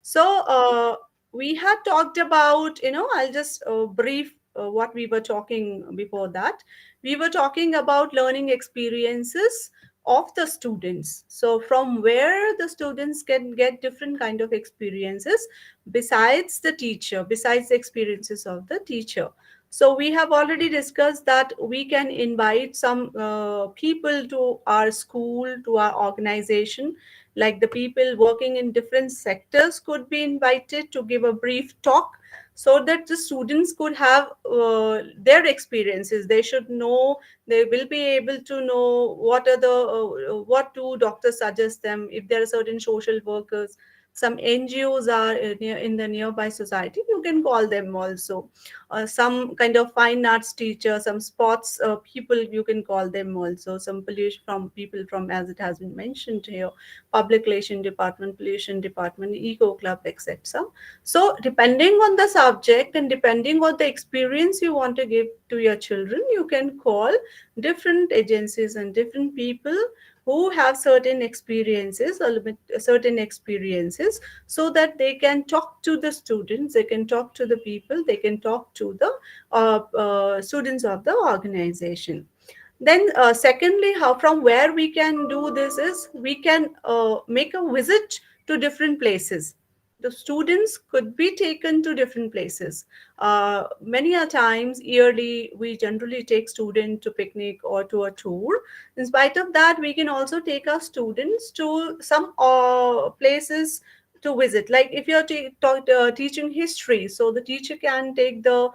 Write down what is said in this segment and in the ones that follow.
So we had talked about, I'll just brief what we were talking before that. We were talking about learning experiences of the students. So from where the students can get different kind of experiences besides the teacher, besides the experiences of the teacher. So we have already discussed that we can invite some people to our school, to our organization, like the people working in different sectors could be invited to give a brief talk, so that the students could have their experiences. They should know, they will be able to know what are the what do doctors suggest them, if there are certain social workers, some NGOs are in the nearby society, you can call them also. Some kind of fine arts teacher, some sports people, you can call them also. Some pollution from people from, as it has been mentioned here, public relation department, pollution department, eco club, etc. So depending on the subject and depending on the experience you want to give to your children, you can call different agencies and different people who have certain experiences, certain experiences, so that they can talk to the students, they can talk to the people, they can talk to the students of the organization. Then secondly, how from where we can do this is, we can make a visit to different places. The students could be taken to different places. Many a times yearly we generally take student to picnic or to a tour. In spite of that, we can also take our students to some places to visit. Like if you're teaching history, so the teacher can take the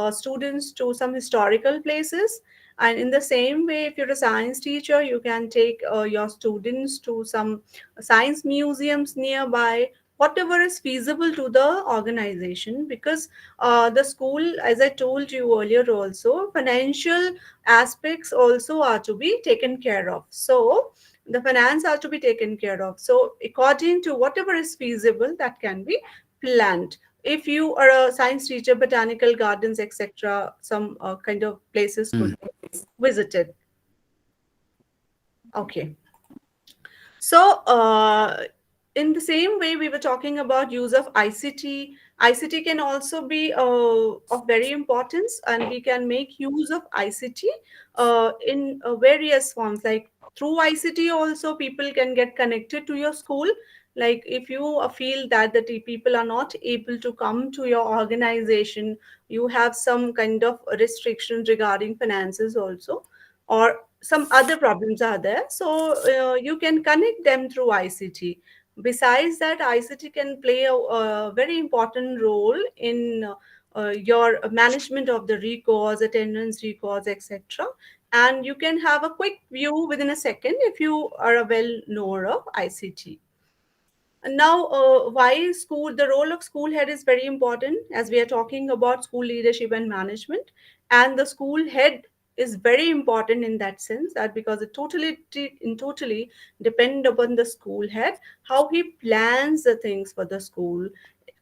students to some historical places. And in the same way, if you're a science teacher, you can take your students to some science museums nearby, whatever is feasible to the organization. Because the school, as I told you earlier also, financial aspects also are to be taken care of. So the finance are to be taken care of. So according to whatever is feasible, that can be planned. If you are a science teacher, botanical gardens, etc., some kind of places could be visited. Okay. So, in the same way, we were talking about use of ICT. ICT can also be of very importance, and we can make use of ICT in various forms. Like through ICT, also people can get connected to your school. Like if you feel that the people are not able to come to your organization, you have some kind of restrictions regarding finances also, or some other problems are there, so you can connect them through ICT. Besides that, ICT can play a very important role in your management of the records, attendance records, etc. And you can have a quick view within a second if you are a well knower of ICT. And now, why school? The role of school head is very important, as we are talking about school leadership and management. And the school head is very important in that sense, that because it totally depend upon the school head, how he plans the things for the school,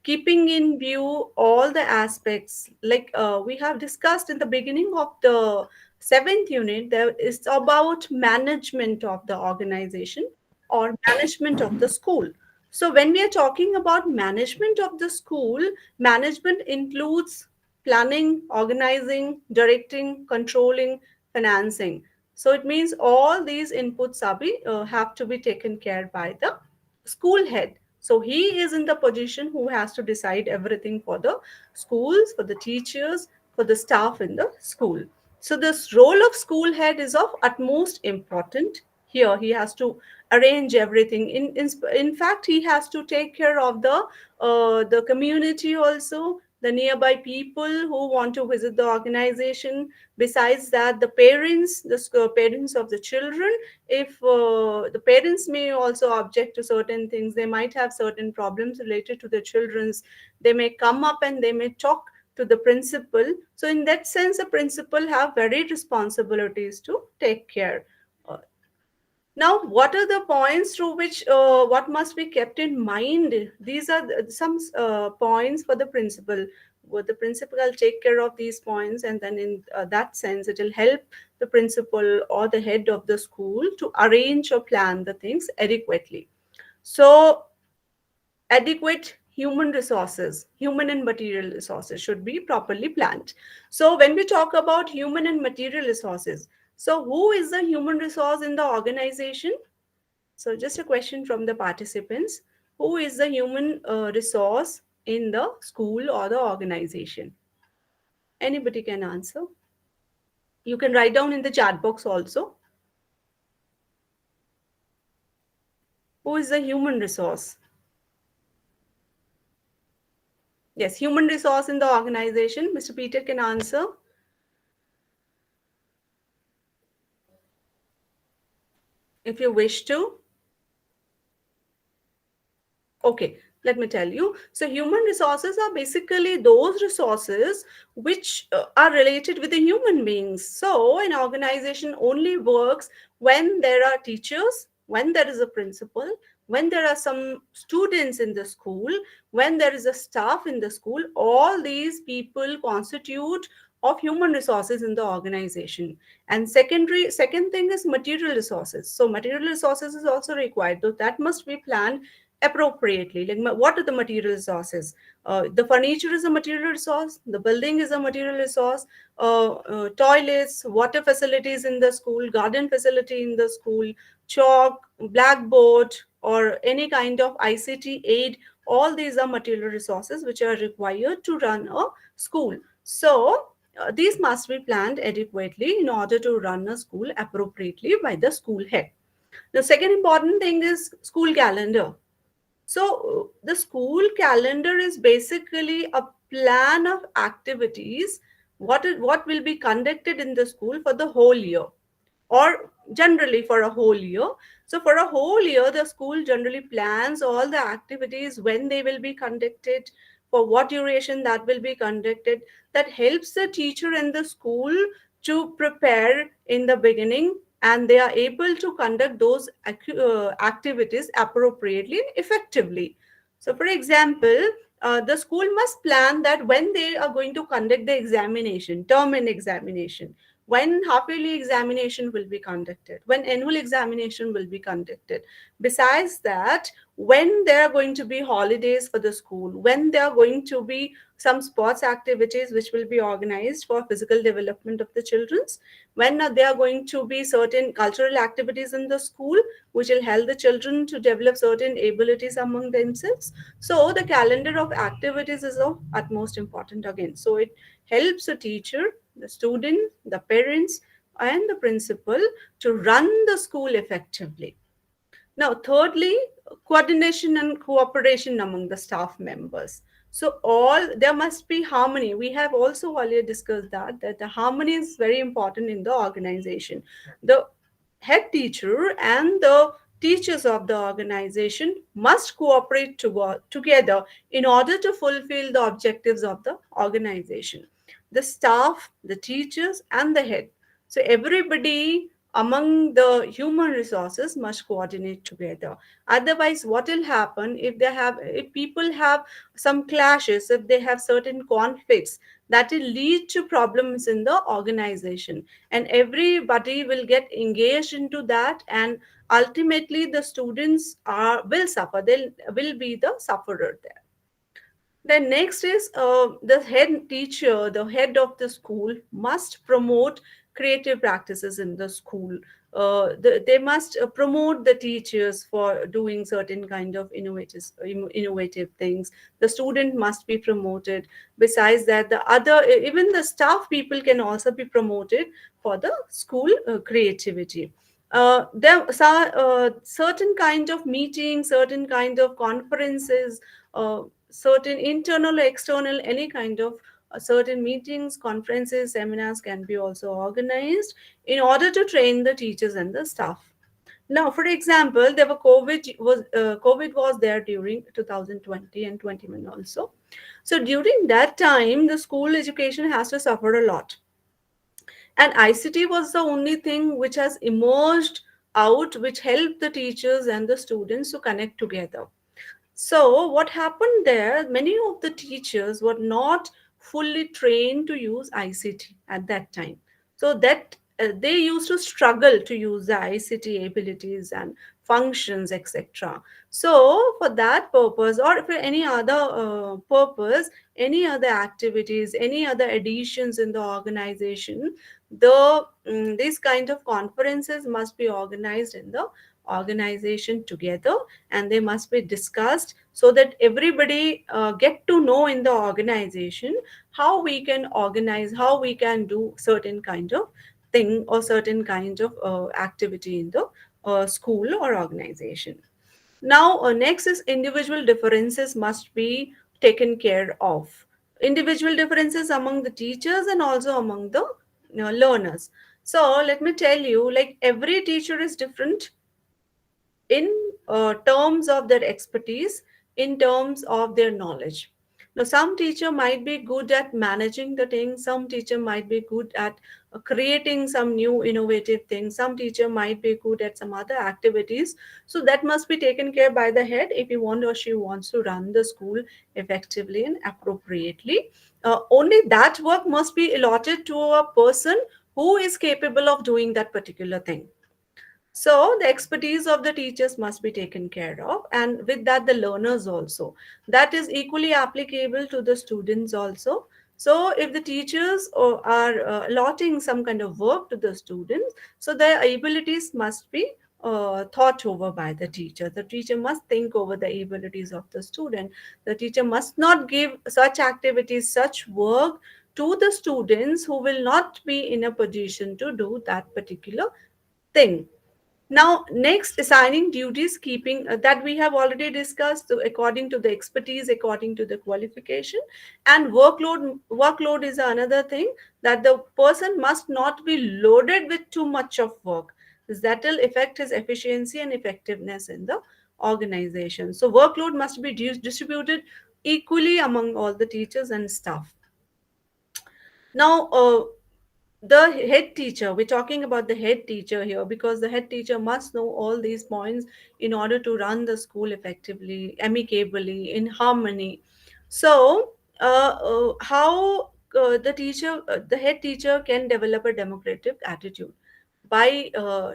keeping in view all the aspects. Like we have discussed in the beginning of the seventh unit, there is about management of the organization or management of the school. So when we are talking about management of the school, management includes planning, organizing, directing, controlling, financing. So it means all these inputs have to be taken care by the school head. So he is in the position who has to decide everything for the schools, for the teachers, for the staff in the school. So this role of school head is of utmost important. Here he has to arrange everything. In fact, he has to take care of the community also, the nearby people who want to visit the organization. Besides that, the parents, parents of the children, if the parents may also object to certain things, they might have certain problems related to the children's, they may come up and they may talk to the principal. So in that sense, the principal have very responsibilities to take care. Uh, Now, what are the points through which what must be kept in mind? These are some points for the principal. What the principal will take care of these points, and then in that sense, it will help the principal or the head of the school to arrange or plan the things adequately. So, adequate human resources, human and material resources should be properly planned. So when we talk about human and material resources, so who is the human resource in the organization? So just a question from the participants. Who is the human resource in the school or the organization? Anybody can answer. You can write down in the chat box also. Who is the human resource? Yes, human resource in the organization. Mr. Peter can answer if you wish to. Okay, let me tell you. So, human resources are basically those resources which are related with the human beings. So, an organization only works when there are teachers, when there is a principal, when there are some students in the school, when there is a staff in the school. All these people constitute of human resources in the organization. And second thing is material resources. So material resources is also required, though that must be planned appropriately. Like what are the material resources? The furniture is a material resource, the building is a material resource, toilets, water facilities in the school, garden facility in the school, chalk, blackboard, or any kind of ICT aid. All these are material resources which are required to run a school. So these must be planned adequately in order to run a school appropriately by the school head. The second important thing is school calendar. So, the school calendar is basically a plan of activities, what will be conducted in the school for the whole year, or generally for a whole year. So, for a whole year, the school generally plans all the activities, when they will be conducted, for what duration that will be conducted. That helps the teacher and the school to prepare in the beginning, and they are able to conduct those activities appropriately and effectively. So, for example, the school must plan that when they are going to conduct the examination, term and examination, when half yearly examination will be conducted, when annual examination will be conducted. Besides that, when there are going to be holidays for the school, when there are going to be some sports activities which will be organized for physical development of the children's, when there are going to be certain cultural activities in the school which will help the children to develop certain abilities among themselves. So the calendar of activities is of utmost important again. So it helps a teacher, the student, the parents, and the principal to run the school effectively. Now, thirdly, coordination and cooperation among the staff members. So, all there must be harmony. We have also earlier discussed that the harmony is very important in the organization. The head teacher and the teachers of the organization must cooperate together in order to fulfill the objectives of the organization. The staff, the teachers, and the head. So, everybody among the human resources must coordinate together. Otherwise, what will happen if people have some clashes, if they have certain conflicts, that will lead to problems in the organization, and everybody will get engaged into that, and ultimately the students are will suffer, they will be the sufferer there. Then next is the head teacher, the head of the school must promote creative practices in the school. They must promote the teachers for doing certain kind of innovative things. The student must be promoted. Besides that, the other, even the staff people can also be promoted for the school creativity. There are certain kind of meetings, certain kind of conferences, certain internal or external, any kind of certain meetings, conferences, seminars can be also organized in order to train the teachers and the staff. Now, for example, there were COVID was there during 2020 and 21 also. So during that time, the school education has to suffer a lot, and ICT was the only thing which has emerged out, which helped the teachers and the students to connect together. So, what happened there? Many of the teachers were not fully trained to use ICT at that time. So, that they used to struggle to use the ICT abilities and functions, etc. So for that purpose, or for any other purpose, any other activities, any other additions in the organization, these kind of conferences must be organized in the organization together, and they must be discussed so that everybody get to know in the organization how we can organize, how we can do certain kind of thing or certain kind of activity in the school or organization. Now, next is individual differences must be taken care of. Individual differences among the teachers and also among the learners. So, let me tell you, like every teacher is different in terms of their expertise, in terms of their knowledge. Now, some teacher might be good at managing the thing, some teacher might be good at creating some new innovative things, some teacher might be good at some other activities. So that must be taken care by the head if he want or she wants to run the school effectively and appropriately. Only that work must be allotted to a person who is capable of doing that particular thing. So the expertise of the teachers must be taken care of, and with that, the learners also. That is equally applicable to the students also. So if the teachers are allotting some kind of work to the students, so their abilities must be thought over by the teacher. The teacher must think over the abilities of the student. The teacher must not give such activities, such work to the students who will not be in a position to do that particular thing. Now, next, assigning duties, keeping that we have already discussed, so according to the expertise, according to the qualification, and workload. Workload is another thing, that the person must not be loaded with too much of work, because that will affect his efficiency and effectiveness in the organization. So, workload must be distributed equally among all the teachers and staff. Now, the head teacher, we're talking about the head teacher here, because the head teacher must know all these points in order to run the school effectively, amicably, in harmony. So how the head teacher can develop a democratic attitude by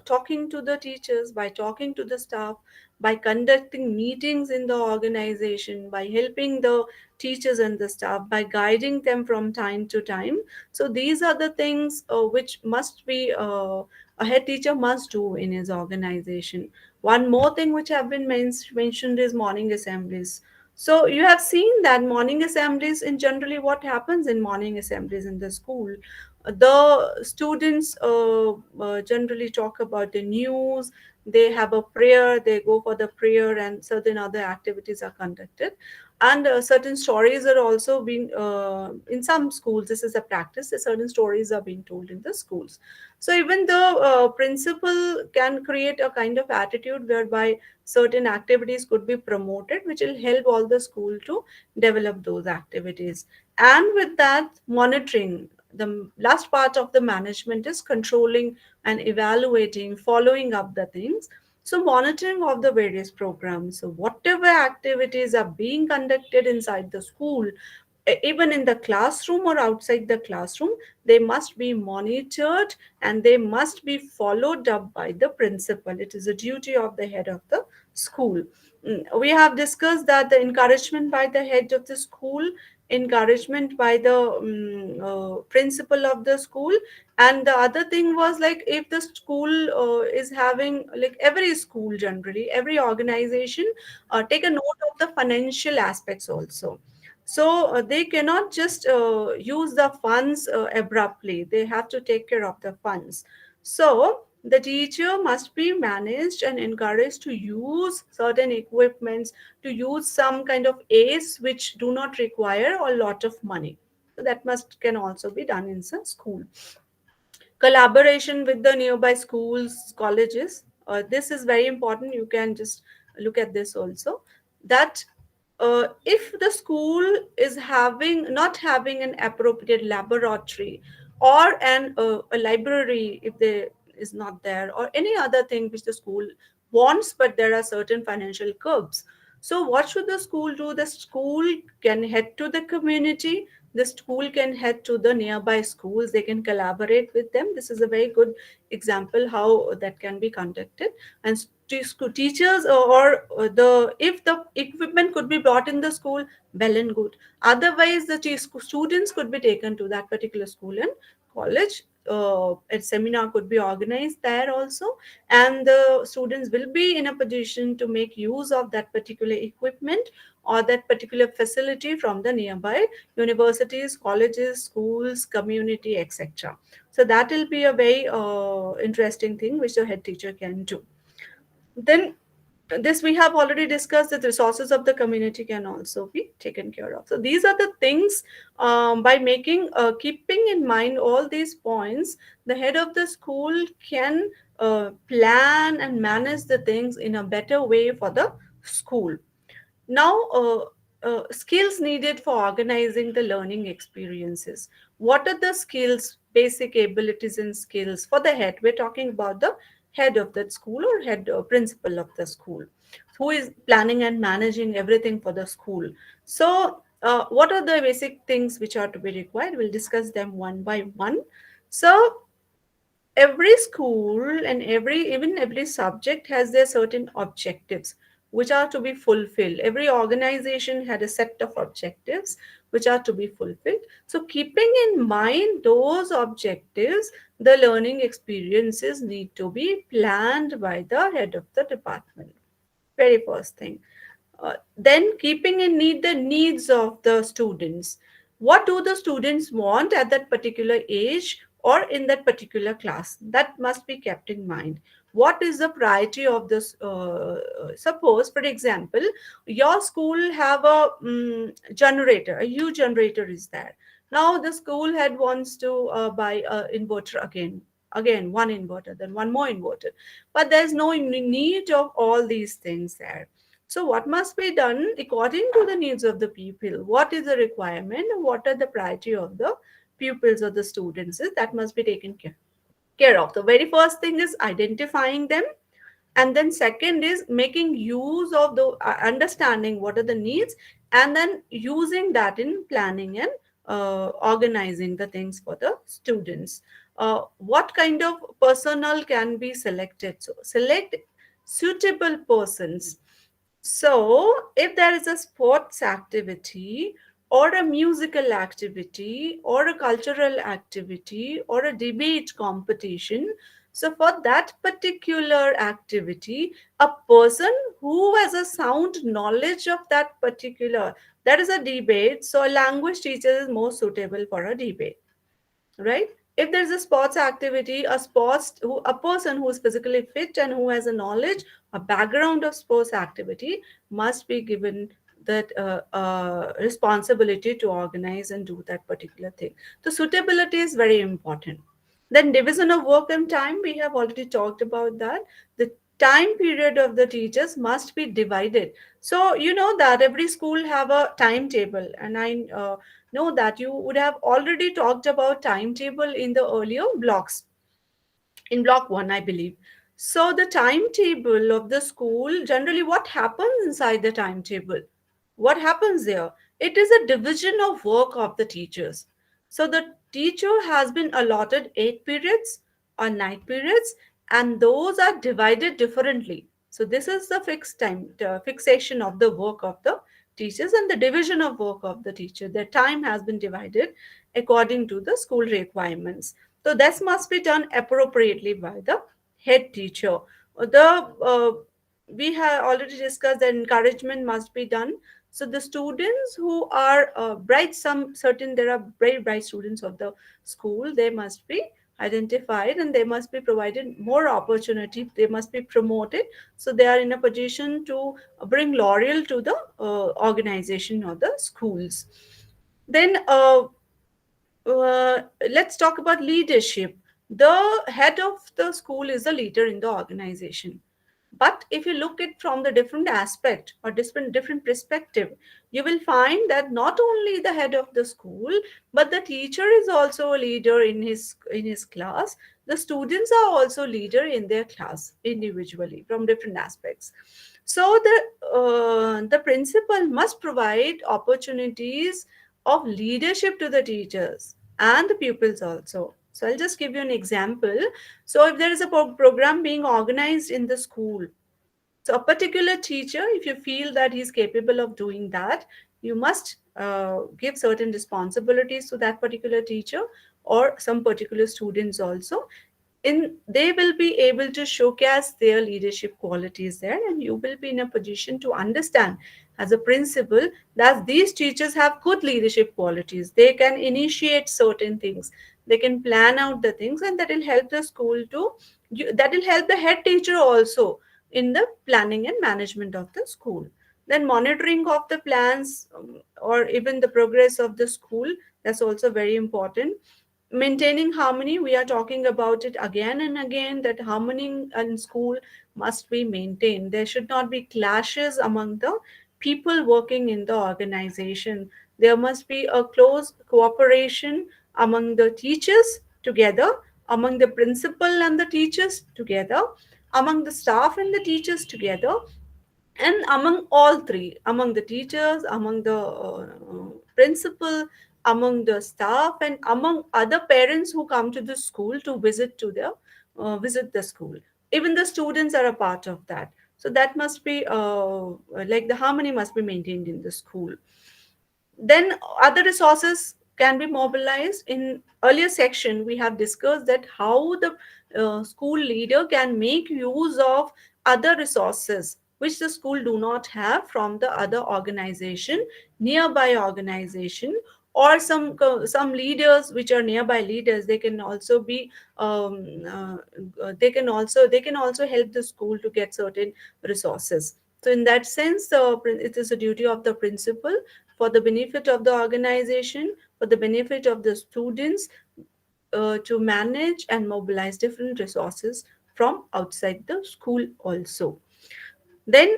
talking to the teachers, by talking to the staff, by conducting meetings in the organization, by helping the teachers and the staff, by guiding them from time to time. So these are the things which must be a head teacher must do in his organization. One more thing which have been mentioned is morning assemblies. So you have seen that morning assemblies, in generally what happens in morning assemblies in the school, the students generally talk about the news, they have a prayer, they go for the prayer, and certain other activities are conducted. And certain stories are also being in some schools, this is a practice, certain stories are being told in the schools. So even the principal can create a kind of attitude whereby certain activities could be promoted, which will help all the school to develop those activities. And with that, monitoring, the last part of the management is controlling and evaluating, following up the things. So monitoring of the various programs, so whatever activities are being conducted inside the school, even in the classroom or outside the classroom, they must be monitored and they must be followed up by the principal. It is a duty of the head of the school. We have discussed that the encouragement by the head of the school, encouragement by the principal of the school, and the other thing was like if the school is having, like every school, generally every organization take a note of the financial aspects also. So they cannot just use the funds abruptly, they have to take care of the funds. So the teacher must be managed and encouraged to use certain equipments, to use some kind of aids which do not require a lot of money. So that must can also be done in some school. Collaboration with the nearby schools, colleges, this is very important. You can just look at this also, that if the school is having not having an appropriate laboratory or a library, if there is not there, or any other thing which the school wants, but there are certain financial curbs. So what should the school do? The school can head to the community, the school can head to the nearby schools, they can collaborate with them. This is a very good example how that can be conducted. And teachers, or the if the equipment could be brought in the school, well and good. Otherwise, the students could be taken to that particular school and college. A seminar could be organized there also, and the students will be in a position to make use of that particular equipment or that particular facility from the nearby universities, colleges, schools, community, etc. So that will be a very interesting thing which the head teacher can do. Then this we have already discussed, that the resources of the community can also be taken care of. So these are the things, by making keeping in mind all these points, the head of the school can plan and manage the things in a better way for the school. Now, skills needed for organizing the learning experiences. What are the skills, basic abilities and skills for the head? We're talking about the head of that school, or head principal of the school, who is planning and managing everything for the school. So, what are the basic things which are to be required? We'll discuss them one by one. So, every school and every subject has their certain objectives which are to be fulfilled. Every organization had a set of objectives which are to be fulfilled. So keeping in mind those objectives, the learning experiences need to be planned by the head of the department. Very first thing. Then keeping in need the needs of the students. What do the students want at that particular age or in that particular class? That must be kept in mind. What is the priority of this? Suppose, for example, your school have a generator, a huge generator is there. Now the school head wants to buy a inverter again one inverter, then one more inverter, but there's no need of all these things there. So, what must be done according to the needs of the people? What is the requirement? What are the priority of the pupils or the students? That must be taken care of. The very first thing is identifying them, and then second is making use of the understanding what are the needs, and then using that in planning and organizing the things for the students. What kind of personnel can be selected? So, select suitable persons. So, if there is a sports activity, or a musical activity, or a cultural activity, or a debate competition, so for that particular activity, a person who has a sound knowledge of that particular, that is a debate, so a language teacher is more suitable for a debate, right? If there's a sports activity, a person who is physically fit and who has a knowledge, a background of sports activity, must be given that responsibility to organize and do that particular thing. So suitability is very important. Then division of work and time, we have already talked about that. The time period of the teachers must be divided. So you know that every school have a timetable, and I know that you would have already talked about timetable in the earlier blocks, in block 1, I believe. So the timetable of the school, generally what happens inside the timetable, what happens there, it is a division of work of the teachers. So the teacher has been allotted 8 periods or 9 periods, and those are divided differently. So this is the fixed time, the fixation of the work of the teachers and the division of work of the teacher. Their time has been divided according to the school requirements. So this must be done appropriately by the head teacher. The we have already discussed that encouragement must be done. So the students who are bright, some certain there are very bright students of the school, they must be identified and they must be provided more opportunity. They must be promoted, so they are in a position to bring laurel to the organization of the schools. Then let's talk about leadership. The head of the school is the leader in the organization. But if you look at from the different aspect or different perspective, you will find that not only the head of the school, but the teacher is also a leader in his class. The students are also leader in their class individually from different aspects. So the principal must provide opportunities of leadership to the teachers and the pupils also. So I'll just give you an example. So if there is a program being organized in the school, So, a particular teacher, if you feel that he's capable of doing that, you must give certain responsibilities to that particular teacher or some particular students also. In they will be able to showcase their leadership qualities there, and you will be in a position to understand as a principal that these teachers have good leadership qualities. They can initiate certain things, they can plan out the things, and that will help the school to that will help the head teacher also in the planning and management of the school. Then monitoring of the plans, or even the progress of the school, that's also very important. Maintaining harmony, we are talking about it again and again, that harmony in school must be maintained. There should not be clashes among the people working in the organization. There must be a close cooperation among the teachers together, among the principal and the teachers together, among the staff and the teachers together, and among all three, among the teachers, among the principal, among the staff, and among other parents who come to the school to visit the school. Even the students are a part of that. So that must be like the harmony must be maintained in the school. Then other resources can be mobilized. In earlier section we have discussed that how the school leader can make use of other resources which the school do not have from the other organization, nearby organization, or some leaders which are nearby leaders. They can also be they can also help the school to get certain resources. So in that sense, it is a duty of the principal, for the benefit of the organization, for the benefit of the students, to manage and mobilize different resources from outside the school also. Then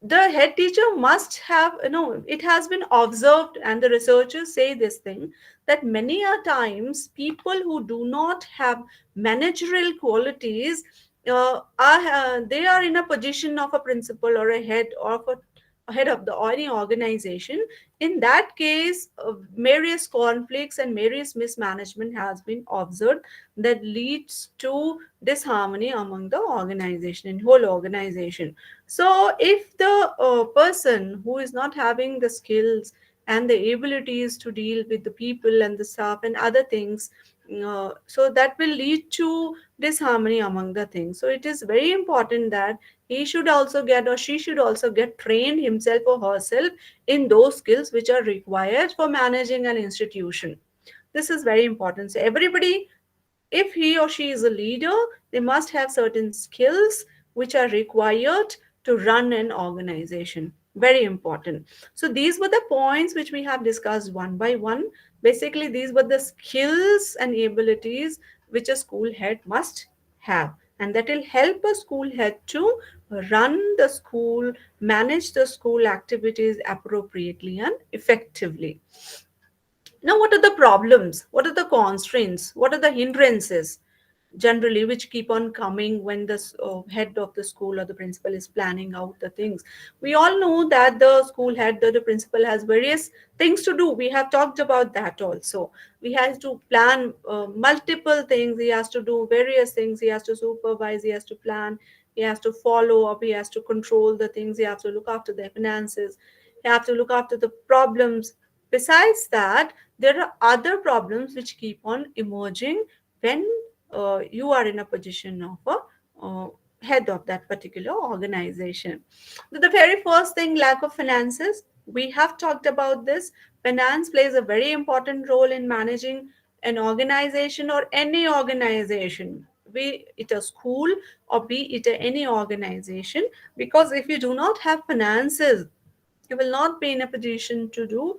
the head teacher must have, it has been observed, and the researchers say this thing, that many a times people who do not have managerial qualities they are in a position of a principal or a head, or of a head of the or any organization. In that case, various conflicts and various mismanagement has been observed, that leads to disharmony among the organization and whole organization. So if the person who is not having the skills and the abilities to deal with the people and the staff and other things, so that will lead to disharmony among the things. So it is very important that he should also get, or she should also get trained himself or herself in those skills which are required for managing an institution. This is very important. So everybody, if he or she is a leader, they must have certain skills which are required to run an organization. Very important. So these were the points which we have discussed one by one. Basically, these were the skills and abilities which a school head must have, and that will help a school head to run the school, manage the school activities appropriately and effectively. Now, what are the problems? What are the constraints? What are the hindrances generally which keep on coming when the head of the school or the principal is planning out the things? We all know that the school head, the principal, has various things to do. We have talked about that also. He has to plan multiple things. He has to do various things. He has to supervise. He has to plan. He has to follow up. He has to control the things. He has to look after the finances. He has to look after the problems. Besides that, there are other problems which keep on emerging when you are in a position of a head of that particular organization. The very first thing, lack of finances. We have talked about this. Finance plays a very important role in managing an organization or any organization, be it a school or be it any organization. Because if you do not have finances, you will not be in a position to do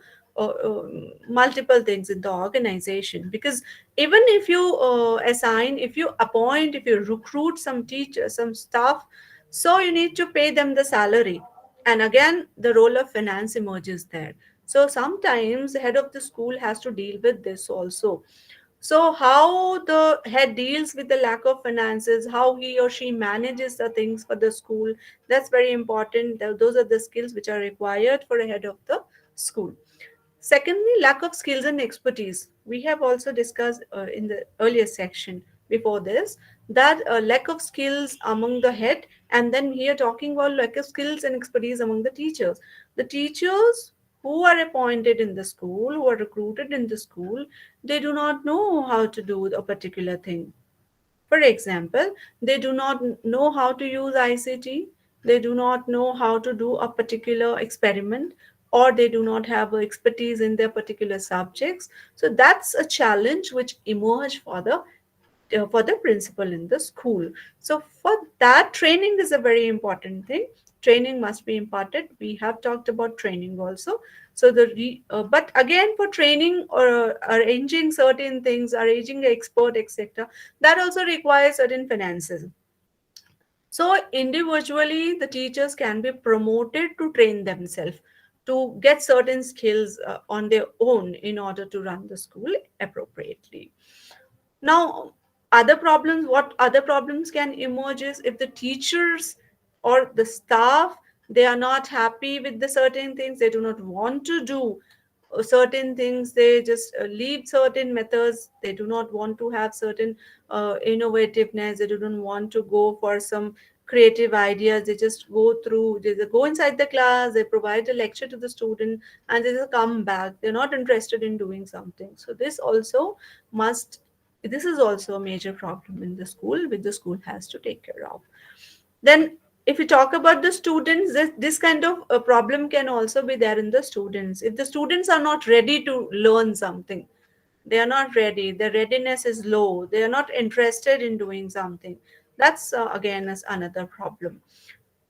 multiple things in the organization. Because even if you assign, if you appoint, if you recruit some teachers, some staff, so you need to pay them the salary, and again the role of finance emerges there. So sometimes the head of the school has to deal with this also. So, how the head deals with the lack of finances, how he or she manages the things for the school, that's very important. Those are the skills which are required for a head of the school. Secondly, lack of skills and expertise. We have also discussed in the earlier section. before this, that lack of skills among the head, and then we are talking about lack of skills and expertise among the teachers. The teachers who are appointed in the school, who are recruited in the school, they do not know how to do a particular thing. For example, they do not know how to use ICT, they do not know how to do a particular experiment, or they do not have expertise in their particular subjects. So that's a challenge which emerge for the principal in the school. So for that, training is a very important thing. Training must be imparted. We have talked about training also. So but again, for training or arranging certain things, arranging the expert, etc., that also requires certain finances. So individually, the teachers can be promoted to train themselves to get certain skills on their own in order to run the school appropriately. Now, what other problems can emerge is if the teachers or the staff, they are not happy with the certain things, they do not want to do certain things, they just leave certain methods, they do not want to have certain innovativeness, they do not want to go for some creative ideas, they just they go inside the class, they provide a lecture to the student, and they just come back, they're not interested in doing something. So must this is also a major problem in the school, which the school has to take care of. Then if we talk about the students, this kind of a problem can also be there in the students. If the students are not ready to learn something, they are not ready, their readiness is low, they are not interested in doing something, that's again is another problem.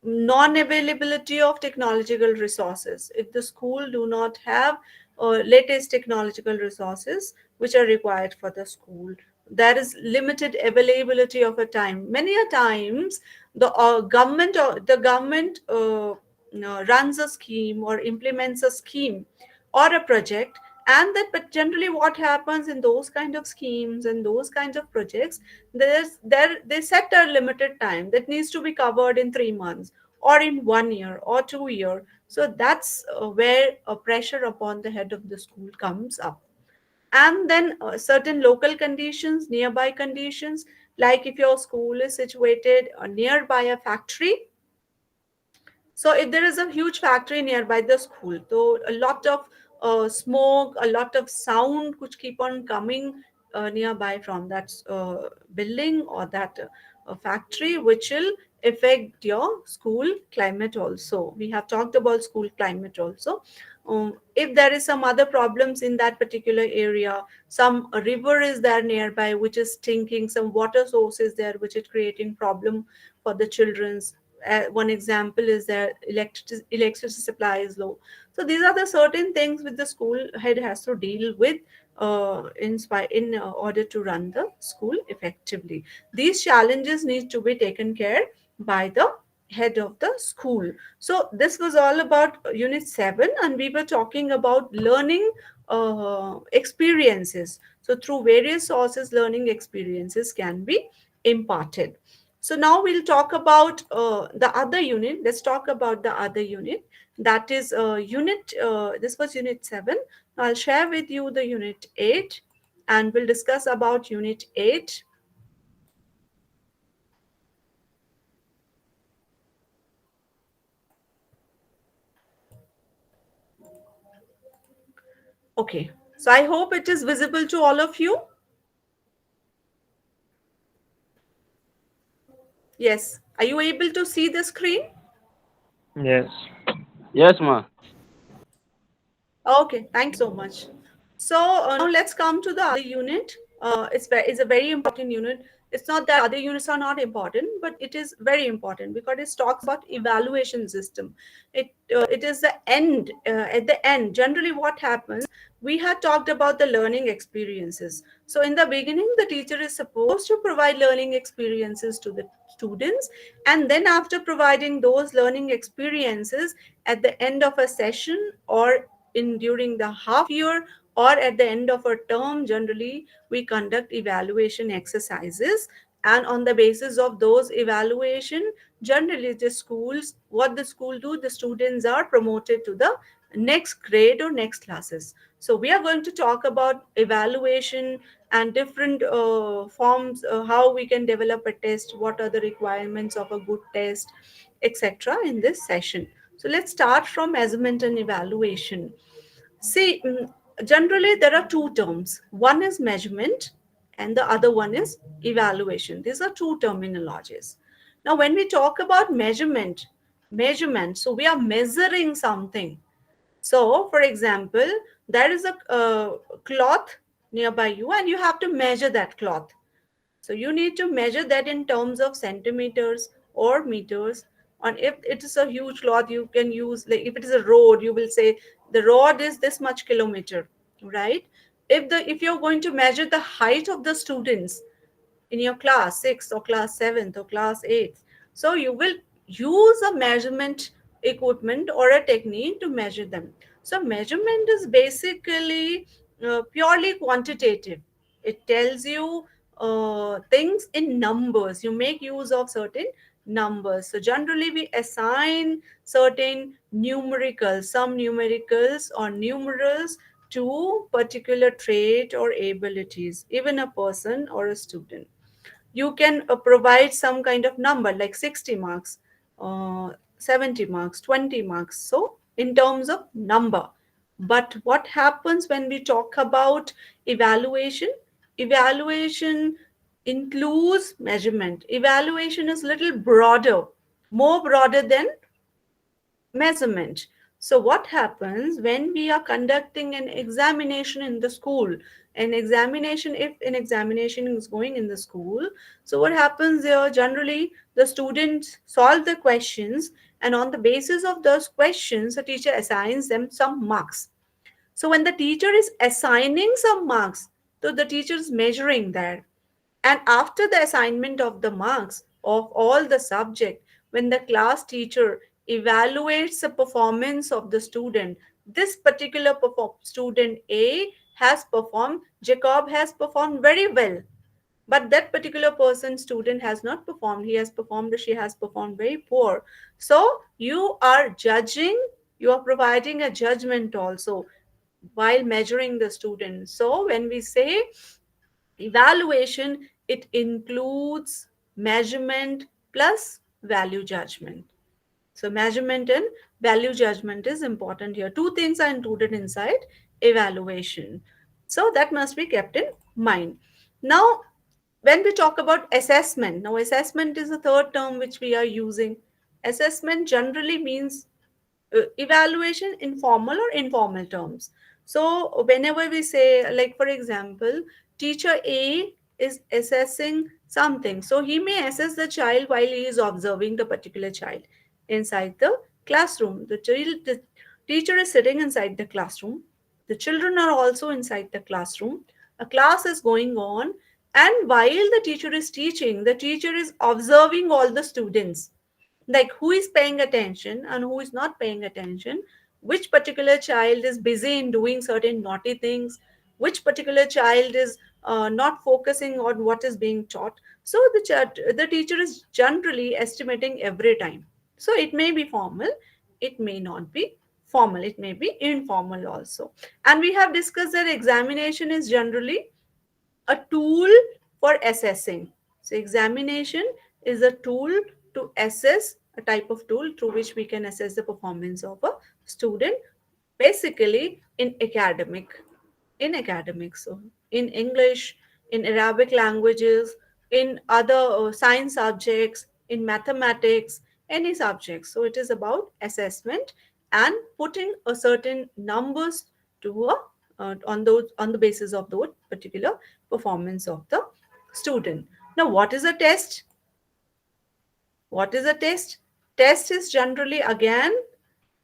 Non-availability of technological resources. If the school do not have latest technological resources which are required for the school, there is limited availability of a time. Many a times the government runs a scheme or implements a scheme or a project, and that, but generally what happens in those kind of schemes and those kinds of projects, they set a limited time that needs to be covered in 3 months or in 1 year or 2 year. So that's where a pressure upon the head of the school comes up. And then certain local conditions, nearby conditions, like if your school is situated nearby a factory. So if there is a huge factory nearby the school, so a lot of smoke, a lot of sound which keep on coming nearby from that building or that factory, which will affect your school climate also. We have talked about school climate also. If there is some other problems in that particular area, some river is there nearby which is stinking, some water source is there which is creating problem for the children's. One example is that electricity supply is low. So these are the certain things which the school head has to deal with in order to run the school effectively. These challenges need to be taken care by the head of the school. So this was all about unit 7, and we were talking about learning experiences. So through various sources, learning experiences can be imparted. So now we'll talk about the other unit. Let's talk about the other unit. That is this was unit 7. Now I'll share with you the unit 8, and we'll discuss about unit 8. Okay. So I hope it is visible to all of you. Yes. Are you able to see the screen? Yes. Yes, ma. Okay, thank you so much. So now let's come to the other unit. It's a very important unit. It's not that other units are not important, but it is very important because it talks about evaluation system. It is the end. At the end, generally, what happens? We had talked about the learning experiences. So in the beginning, the teacher is supposed to provide learning experiences to the students, and then after providing those learning experiences at the end of a session or in during the half year or at the end of a term, generally we conduct evaluation exercises, and on the basis of those evaluation, generally the schools, what the school do, the students are promoted to the next grade or next classes. So we are going to talk about evaluation and different forms, how we can develop a test, what are the requirements of a good test, etc. in this session. So let's start from measurement and evaluation. See, generally there are two terms. One is measurement and the other one is evaluation. These are two terminologies. Now, when we talk about measurement, so we are measuring something. So, for example, there is a cloth nearby you and you have to measure that cloth. So you need to measure that in terms of centimeters or meters. And if it is a huge cloth, you can use, like if it is a road, you will say the road is this much kilometer, right? If you're going to measure the height of the students in your class 6th or class 7th or class 8th, so you will use a measurement equipment or a technique to measure them. So measurement is basically purely quantitative. It tells you things in numbers. You make use of certain numbers. So generally we assign certain numericals, some numericals or numerals to particular trait or abilities, even a person or a student. You can provide some kind of number like 60 marks, 70 marks, 20 marks, so in terms of number. But what happens when we talk about evaluation? Evaluation includes measurement. Evaluation is little broader, more broader than measurement. So what happens when we are conducting an examination in the school? An examination, if an examination is going in the school, so what happens there? Generally, the students solve the questions, and on the basis of those questions, the teacher assigns them some marks. So when the teacher is assigning some marks, so the teacher is measuring that. And after the assignment of the marks of all the subject, when the class teacher evaluates the performance of the student, this particular student A has performed, Jacob has performed very well. But that particular person, student, has not performed. He has performed or she has performed very poor. So you are judging, you are providing a judgment also while measuring the student. So when we say evaluation, it includes measurement plus value judgment. So measurement and value judgment is important here. Two things are included inside evaluation. So that must be kept in mind. Now, when we talk about assessment, now assessment is the third term which we are using. Assessment generally means evaluation in formal or informal terms. So whenever we say, like for example, teacher A is assessing something, so he may assess the child while he is observing the particular child inside the classroom. The teacher is sitting inside the classroom, the children are also inside the classroom, a class is going on, and while the teacher is teaching, the teacher is observing all the students, like who is paying attention and who is not paying attention, which particular child is busy in doing certain naughty things, which particular child is not focusing on what is being taught. So the teacher is generally estimating every time. So it may be formal, it may not be formal, it may be informal also. And we have discussed that examination is generally a tool for assessing. So examination is a tool to assess, a type of tool through which we can assess the performance of a student, basically in academics, so in English, in Arabic languages, in other science subjects, in mathematics, any subjects. So it is about assessment and putting a certain numbers to a on those, on the basis of those particular performance of the student. Now, what is a test? What is a test? Test is generally again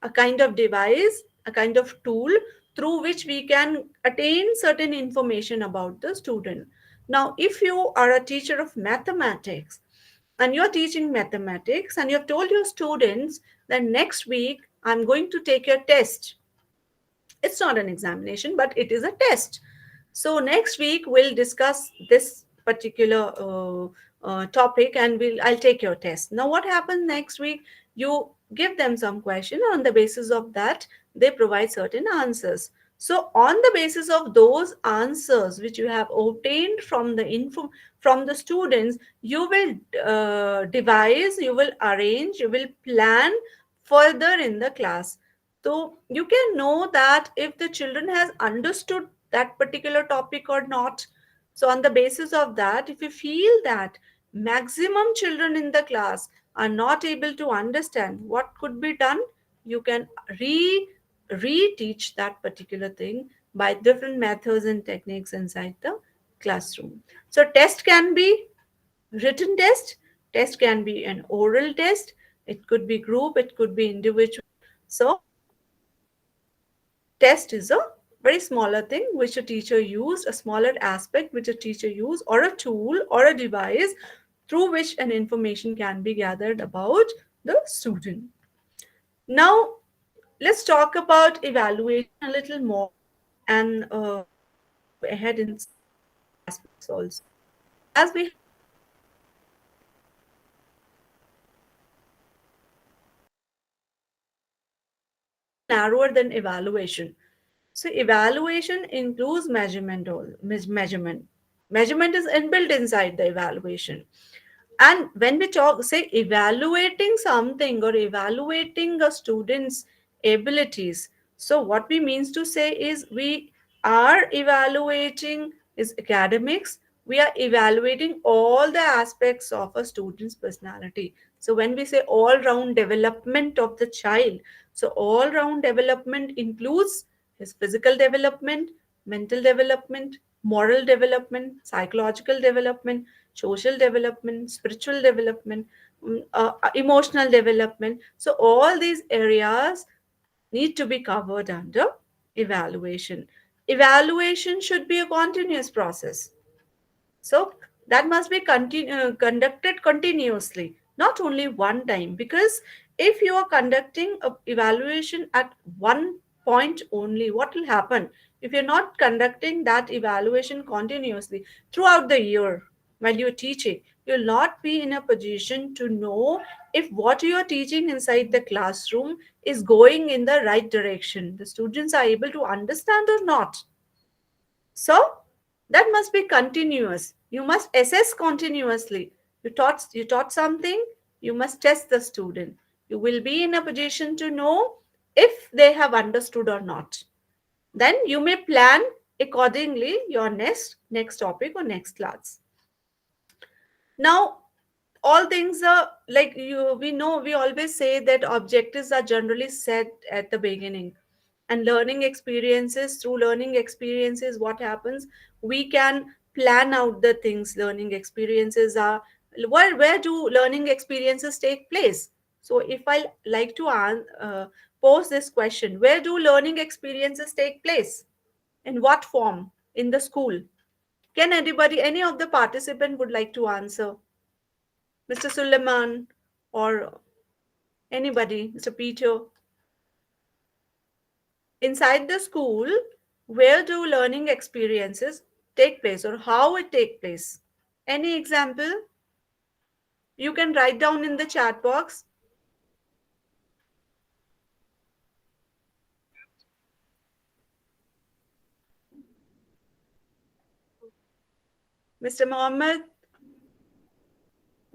a kind of device, a kind of tool through which we can attain certain information about the student. Now, if you are a teacher of mathematics and you're teaching mathematics and you have told your students that next week I'm going to take your test, it's not an examination, but it is a test. So next week we'll discuss this particular topic, and I'll take your test. Now what happens next week? You give them some question, on the basis of that they provide certain answers. So on the basis of those answers which you have obtained from the info from the students, you will devise, you will arrange, you will plan further in the class. So you can know that if the children has understood that particular topic or not. So on the basis of that, if you feel that maximum children in the class are not able to understand, what could be done? You can reteach that particular thing by different methods and techniques inside the classroom. So test can be written test can be an oral test, it could be group, it could be individual. So test is a very smaller thing which a teacher used, a smaller aspect which a teacher used, or a tool or a device through which an information can be gathered about the student. Now let's talk about evaluation a little more, and let's move ahead in some other aspects also. As we have discussed a little narrower than evaluation. So evaluation includes measurement. Measurement. Measurement is inbuilt inside the evaluation. And when we talk, say, evaluating something or evaluating a student's abilities, so what we means to say is we are evaluating is academics, we are evaluating all the aspects of a student's personality. So when we say all round development of the child, so all round development includes his physical development, mental development, moral development, psychological development, social development, spiritual development, emotional development. So all these areas need to be covered under evaluation. Evaluation should be a continuous process. So that must be conducted continuously, not only one time. Because if you are conducting a evaluation at one point only, what will happen? If you're not conducting that evaluation continuously throughout the year while you're teaching, you'll not be in a position to know if what you are teaching inside the classroom is going in the right direction. The students are able to understand or not. So that must be continuous. You must assess continuously. You taught something, you must test the student. You will be in a position to know if they have understood or not. Then you may plan accordingly your next topic or next class. Now all things are like you we know we always say that objectives are generally set at the beginning, and learning experiences what happens, we can plan out the things. Learning experiences are where do learning experiences take place? So if I like to pose this question, where do learning experiences take place, in what form, in the school? Can anybody, any of the participant would like to answer? Mr. Suleiman or anybody, Mr. Peter. Inside the school, where do learning experiences take place or how it take place? Any example? You can write down in the chat box. Mr. Mohammed,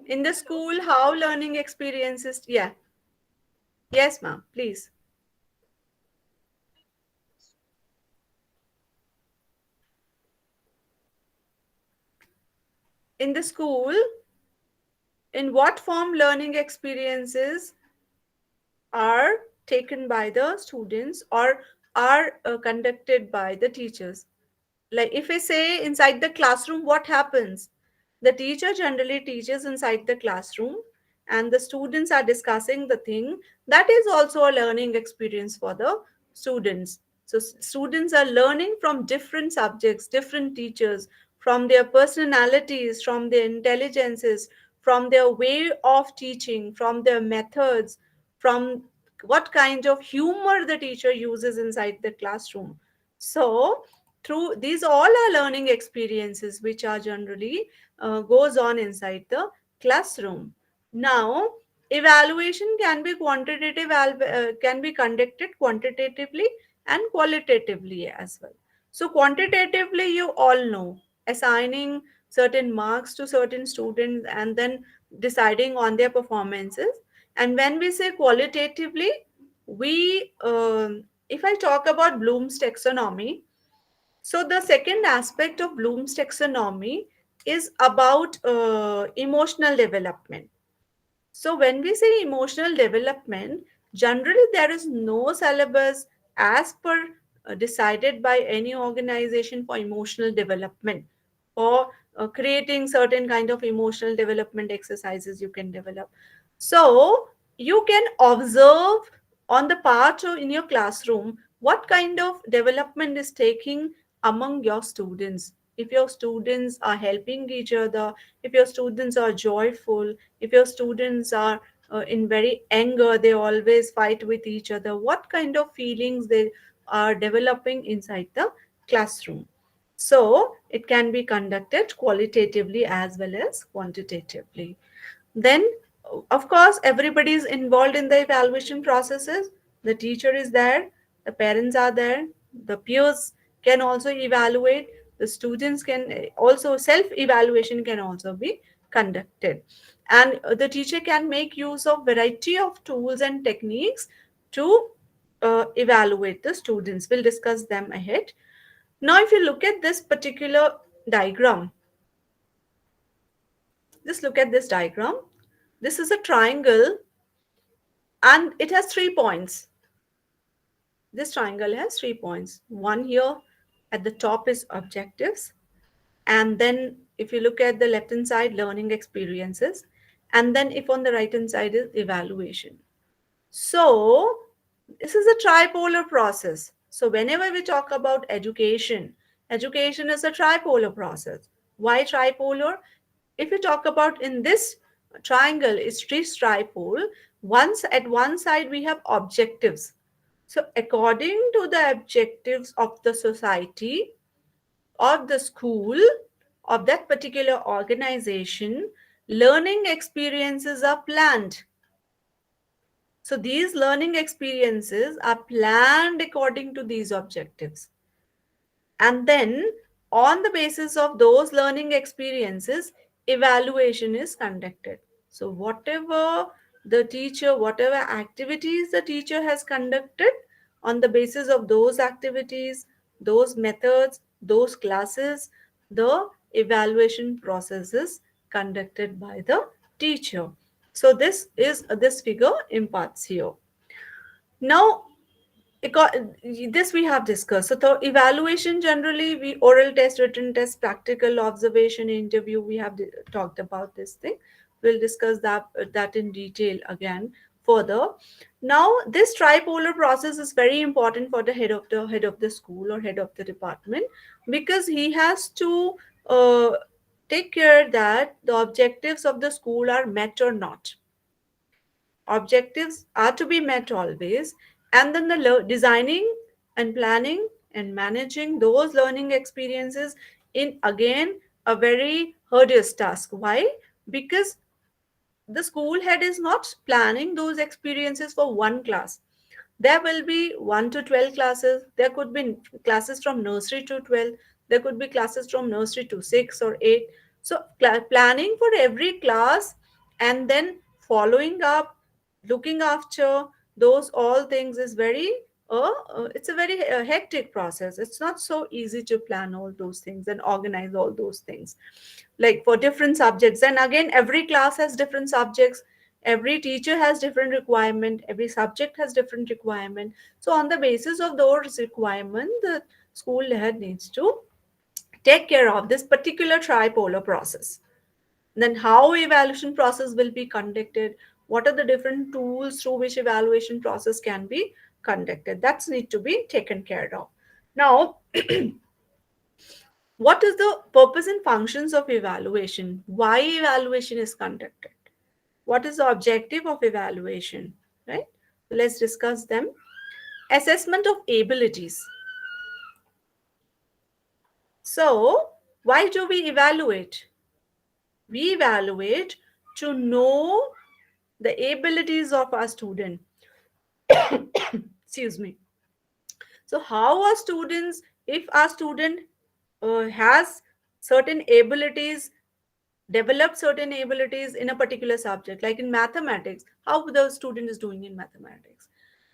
in the school, how learning experiences? Yeah. Yes, ma'am, please. In the school, in what form learning experiences are taken by the students or are conducted by the teachers? Like if I say inside the classroom, what happens? The teacher generally teaches inside the classroom, and the students are discussing the thing. That is also a learning experience for the students. So students are learning from different subjects, different teachers, from their personalities, from their intelligences, from their way of teaching, from their methods, from what kind of humor the teacher uses inside the classroom. So through these all are learning experiences which are generally goes on inside the classroom. Now Evaluation can be quantitative, can be conducted quantitatively and qualitatively as well. So quantitatively, you all know, assigning certain marks to certain students and then deciding on their performances. And when we say qualitatively, we if I talk about Bloom's taxonomy, so the second aspect of Bloom's taxonomy is about emotional development. So when we say emotional development, generally there is no syllabus as per decided by any organization for emotional development, or creating certain kind of emotional development exercises you can develop. So you can observe on the part of in your classroom what kind of development is taking among your students. If your students are helping each other, if your students are joyful, if your students are in very anger, they always fight with each other, what kind of feelings they are developing inside the classroom. So it can be conducted qualitatively as well as quantitatively. Then, of course, everybody is involved in the evaluation processes. The teacher is there, the parents are there, the peers can also evaluate, the students can also, self evaluation can also be conducted. And the teacher can make use of variety of tools and techniques to evaluate the students. We'll discuss them ahead. Now, if you look at this particular diagram, just look at this diagram. This is a triangle and it has 3 points. This triangle has 3 points. One here at the top is objectives, and then if you look at the left hand side, learning experiences, and then if on the right hand side is evaluation. So this is a tripolar process. So whenever we talk about education, education is a tripolar process. Why tripolar? If you talk about in this triangle, it's this tripole. Once at one side we have objectives. So according to the objectives of the society, of the school, of that particular organization, learning experiences are planned. So these learning experiences are planned according to these objectives. And then, on the basis of those learning experiences, evaluation is conducted. So, whatever activities the teacher has conducted, on the basis of those activities, those methods, those classes, the evaluation process is conducted by the teacher. So, this figure imparts here. Now, this we have discussed. So the evaluation, generally we oral test, written test, practical observation, interview, we have talked about this thing. We'll discuss that in detail again further. Now this tripolar process is very important for the head of the school or head of the department, because he has to take care that the objectives of the school are met or not. Objectives are to be met always, and then the designing and planning and managing those learning experiences in again a very arduous task. Why? Because the school head is not planning those experiences for one class. There will be 1 to 12 classes. There could be classes from nursery to 12. There could be classes from nursery to 6 or 8. So planning for every class and then following up, looking after those all things is very it's a very hectic process. It's not so easy to plan all those things and organize all those things, like for different subjects. And again, every class has different subjects, every teacher has different requirement, every subject has different requirement. So on the basis of those requirements, the school head needs to take care of this particular tripolar process. Then how evaluation process will be conducted, what are the different tools through which evaluation process can be conducted, that's need to be taken care of. Now, what is the purpose and functions of evaluation? Why evaluation is conducted? What is the objective of evaluation? Right? So let's discuss them. Assessment of abilities. So, why do we evaluate? We evaluate to know the abilities of our student. Excuse me. So how are students, if our student has certain abilities, develop certain abilities in a particular subject, like in mathematics, how the student is doing in mathematics,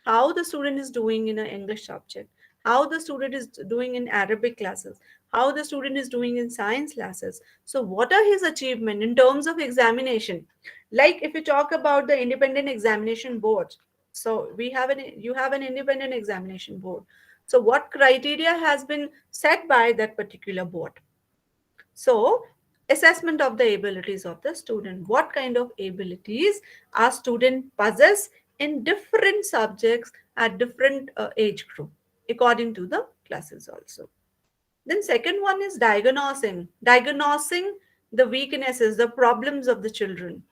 how the student is doing in an English subject, how the student is doing in Arabic classes, how the student is doing in science classes. So what are his achievement in terms of examination? Like if you talk about the independent examination board, so we have an you have an independent examination board. So what criteria has been set by that particular board? So, assessment of the abilities of the student. What kind of abilities our student possess in different subjects at different age group, according to the classes also. Then second one is diagnosing the weaknesses, the problems of the children.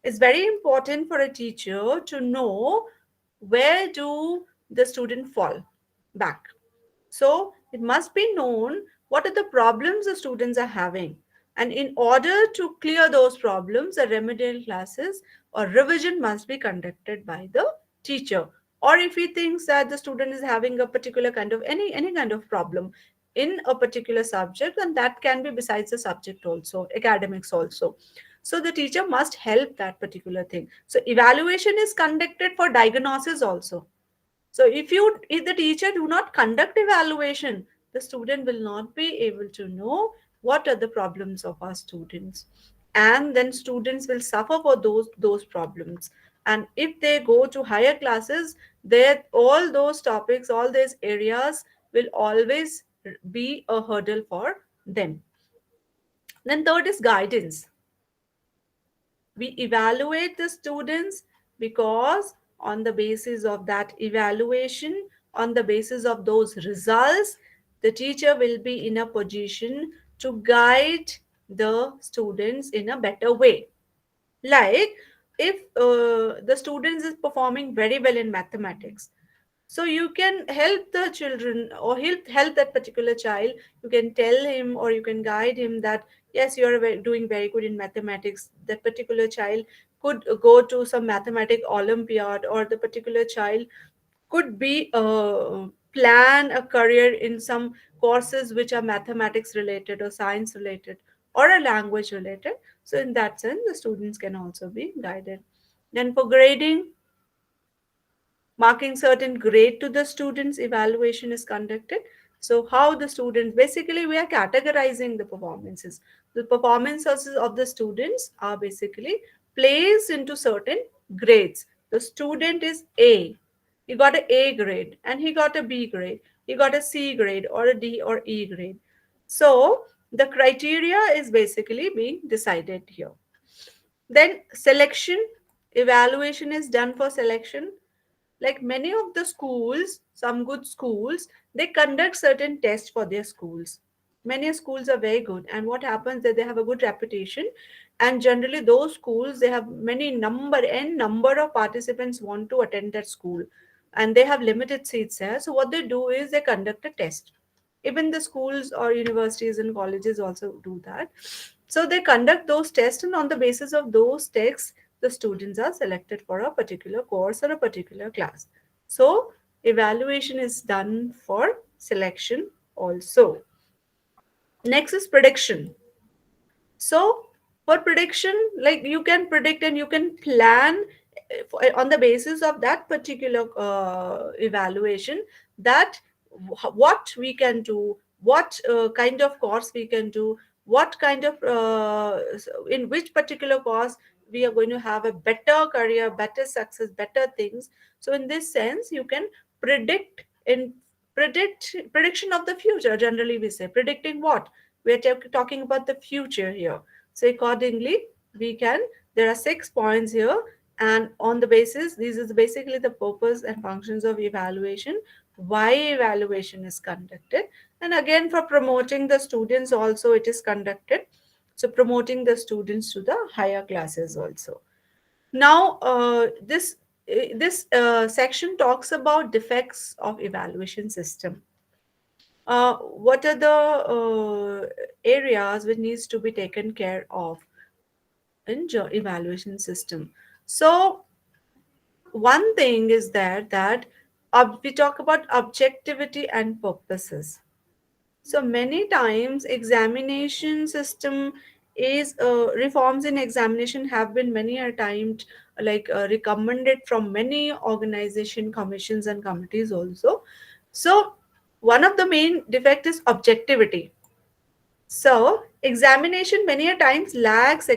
It's very important for a teacher to know where do the student fall back. So it must be known what are the problems the students are having. And in order to clear those problems, the remedial classes or revision must be conducted by the teacher. Or if he thinks that the student is having a particular kind of any kind of problem in a particular subject, and that can be besides the subject also, academics also. So the teacher must help that particular thing. So evaluation is conducted for diagnosis also. So if the teacher do not conduct evaluation, the student will not be able to know what are the problems of our students. And then students will suffer for those problems. And if they go to higher classes, there all those topics, all these areas will always be a hurdle for them. Then third is guidance. We evaluate the students because on the basis of that evaluation, on the basis of those results, the teacher will be in a position to guide the students in a better way. Like if the students is performing very well in mathematics, so you can help the children or help that particular child. You can tell him or you can guide him that yes, you are doing very good in mathematics. That particular child could go to some mathematic olympiad, or the particular child could be plan a career in some courses which are mathematics related or science related or a language related. So in that sense the students can also be guided. Then for grading, marking certain grade to the students, evaluation is conducted. So how the students, basically we are categorizing the performances. The performances of the students are basically placed into certain grades. The student is A, he got a A grade, and he got a B grade, he got a C grade or a D or E grade. So the criteria is basically being decided here. Then selection, evaluation is done for selection. Like many of the schools, some good schools, they conduct certain tests for their schools. Many schools are very good, and what happens that they have a good reputation, and generally those schools, they have many number of participants want to attend that school, and they have limited seats there. So what they do is they conduct a test. Even the schools or universities and colleges also do that. So they conduct those tests, and on the basis of those tests, the students are selected for a particular course or a particular class. So evaluation is done for selection also. Next is prediction. So for prediction, like you can predict and you can plan on the basis of that particular evaluation, that what we can do, what kind of course we can do, what kind of in which particular course we are going to have a better career, better success, better things. So in this sense, you can predict in prediction of the future. Generally we say predicting what we're talking about the future here. So accordingly, we can, there are 6 points here, and on the basis, this is basically the purpose and functions of evaluation, why evaluation is conducted, and again for promoting the students also it is conducted. So promoting the students to the higher classes also. Now, this section talks about defects of evaluation system. What are the areas which needs to be taken care of in evaluation system? So one thing is there that we talk about objectivity and purposes. So many times examination system is reforms in examination have been many a time recommended from many organization commissions and committees also. So one of the main defect is objectivity. So examination many a times lacks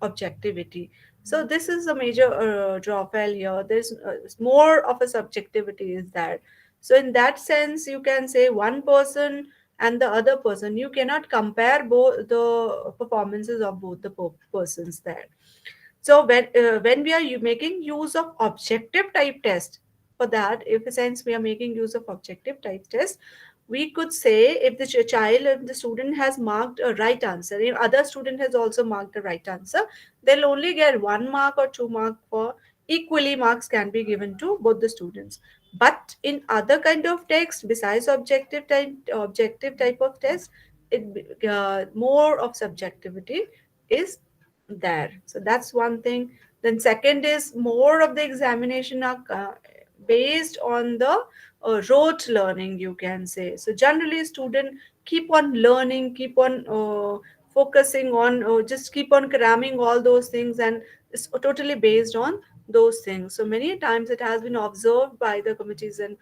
objectivity. So this is a major drawback here. There's more of a subjectivity is there. So in that sense, you can say one person and the other person. You cannot compare both the performances of both the persons there. So when we are making use of objective type test, for that, if since we are making use of objective type test, we could say if the child, if the student has marked a right answer, if other student has also marked the right answer, they'll only get 1 mark or 2 mark for equally marks can be given to both the students. But in other kind of text besides objective type of test, more of subjectivity is there. So that's one thing. Then second is more of the examination are based on the rote learning, you can say. So generally student keep on learning, keep on focusing on just keep on cramming all those things, and it's totally based on those things. So many times it has been observed by the committees, and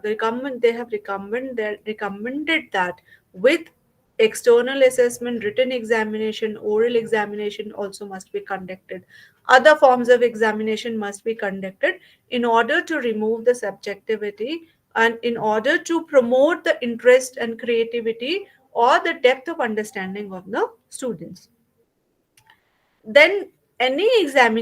they have recommended that with external assessment, written examination, oral examination also must be conducted. Other forms of examination must be conducted in order to remove the subjectivity and in order to promote the interest and creativity or the depth of understanding of the students. Then any kind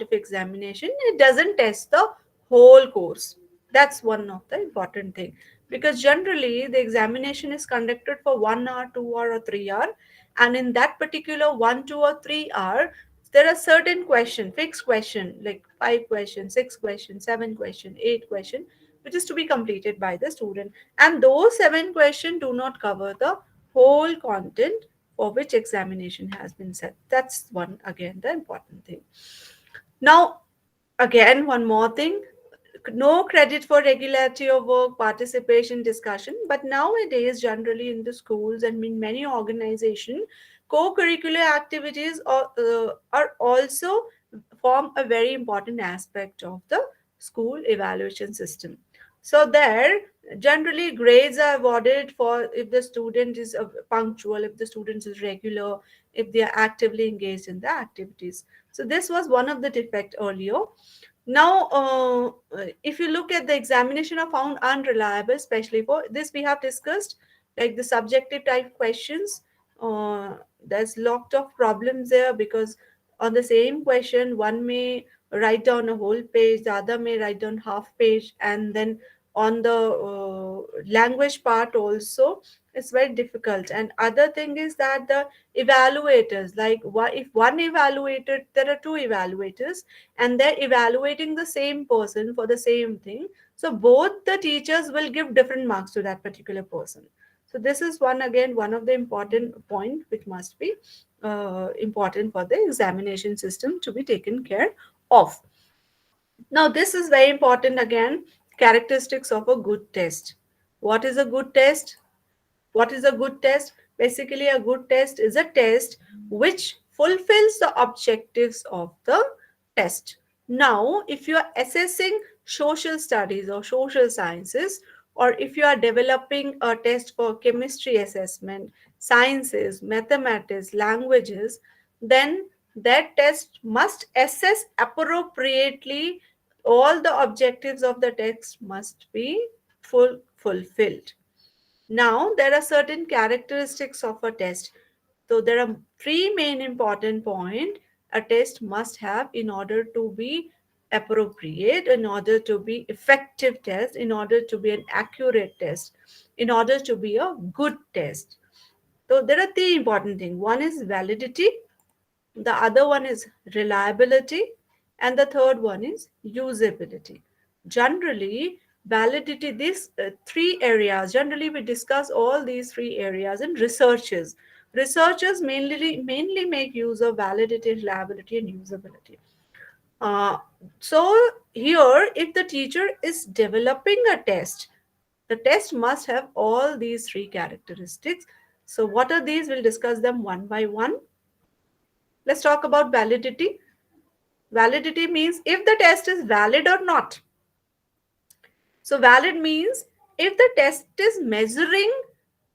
of examination, it doesn't test the whole course. That's one of the important thing, because generally the examination is conducted for 1 hour, 2 hour or 3 hour, and in that particular 1, 2 or 3 hour, there are certain question, fixed question, like 5 questions, 6 questions, 7 question, 8 question, which is to be completed by the student, and those 7 questions do not cover the whole content for which examination has been set. That's one again the important thing. Now, again, one more thing, no credit for regularity of work, participation, discussion. But nowadays, generally in the schools and in many organizations, co-curricular activities are also form a very important aspect of the school evaluation system. So there, generally grades are awarded for if the student is punctual, if the student is regular, if they are actively engaged in the activities. So this was one of the defect earlier. Now, if you look at the examination are found unreliable, especially for this we have discussed, like the subjective type questions. There's lot of problems there, because on the same question, one may write down a whole page, the other may write down half page, and then on the language part also, it's very difficult. And other thing is that the evaluators, like if one evaluator, there are two evaluators and they're evaluating the same person for the same thing, so both the teachers will give different marks to that particular person. So this is one, again, one of the important point which must be important for the examination system to be taken care of. Now this is very important again, characteristics of a good test. What is a good test? What is a good test? Basically, a good test is a test which fulfills the objectives of the test. Now, if you are assessing social studies or social sciences, or if you are developing a test for chemistry assessment, sciences, mathematics, languages, then that test must assess appropriately. All the objectives of the text must be fulfilled. Now, there are certain characteristics of a test. So, there are three main important points a test must have in order to be appropriate, in order to be effective test, in order to be an accurate test, in order to be a good test. So, there are three important things. One is validity, the other one is reliability, and the third one is usability. Generally, validity, these three areas, generally we discuss all these three areas in researches. Researchers mainly make use of validity, reliability, and usability. Uh, so here, if the teacher is developing a test, the test must have all these three characteristics. So what are these? We'll discuss them one by one. Let's talk about validity. Validity means if the test is valid or not. So valid means if the test is measuring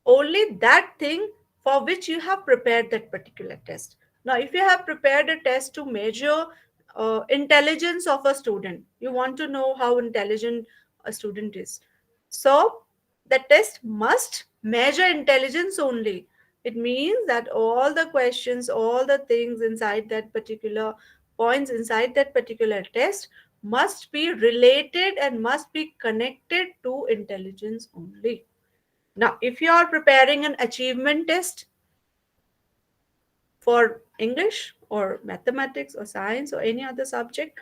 only that thing for which you have prepared that particular test. Now, if you have prepared a test to measure intelligence of a student, you want to know how intelligent a student is. So the test must measure intelligence only. It means that all the questions, all the things inside that particular points inside that particular test must be related and must be connected to intelligence only. Now, if you are preparing an achievement test for English or mathematics or science or any other subject,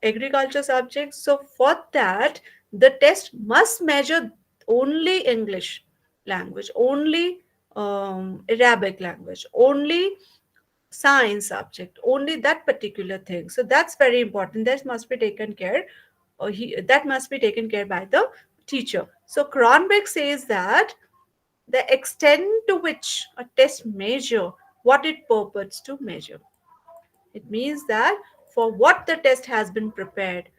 agriculture subject, so for that, the test must measure only English language, only Arabic language, only science subject, only that particular thing. So that's very important. That must be taken care, or that must be taken care by the teacher. So Cronbeck says that the extent to which a test measure what it purports to measure. It means that for what the test has been prepared,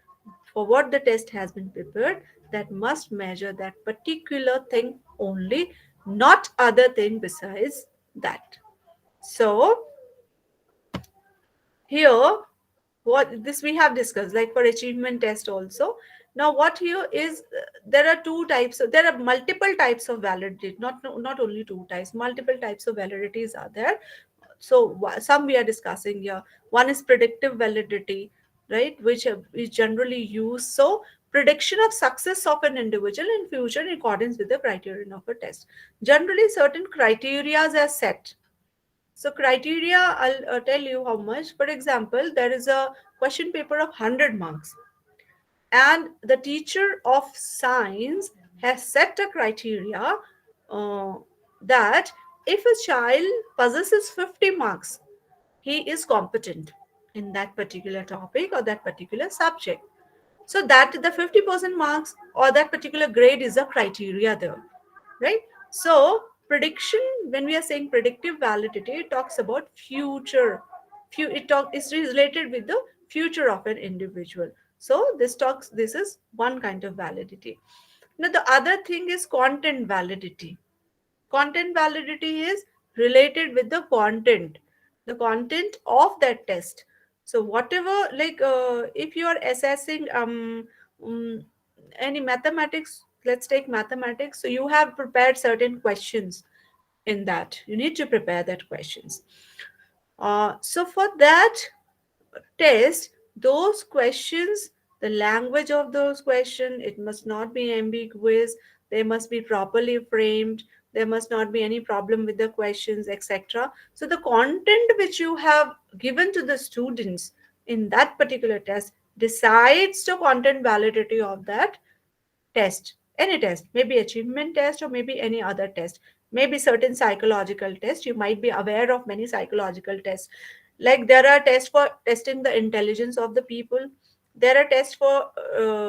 for what the test has been prepared, that must measure that particular thing only, not other thing besides that. So here, what this we have discussed, like for achievement test also. Now what here is, there are two types, there are multiple types of validity, not only two types, multiple types of validities are there. So some we are discussing here. One is predictive validity, right, which is generally used, so prediction of success of an individual in future in accordance with the criterion of a test. Generally certain criteria are set. So criteria, I'll tell you how much. For example, there is a question paper of 100 marks, and the teacher of science has set a criteria uh, that if a child possesses 50 marks, he is competent in that particular topic or that particular subject. So that the 50% marks or that particular grade is a criteria there, right? So prediction, when we are saying predictive validity, it talks about future. Is related with the future of an individual. So this is one kind of validity. Now the other thing is content validity. Content validity is related with the content of that test. So whatever, like if you are assessing um any mathematics, let's take mathematics, so you have prepared certain questions. In that you need to prepare that questions. So for that test, those questions, the language of those questions, it must not be ambiguous, they must be properly framed, there must not be any problem with the questions, etc. So the content which you have given to the students in that particular test decides the content validity of that test. Any test, maybe achievement test or maybe any other test, maybe certain psychological test. You might be aware of many psychological tests, like there are tests for testing the intelligence of the people, there are tests for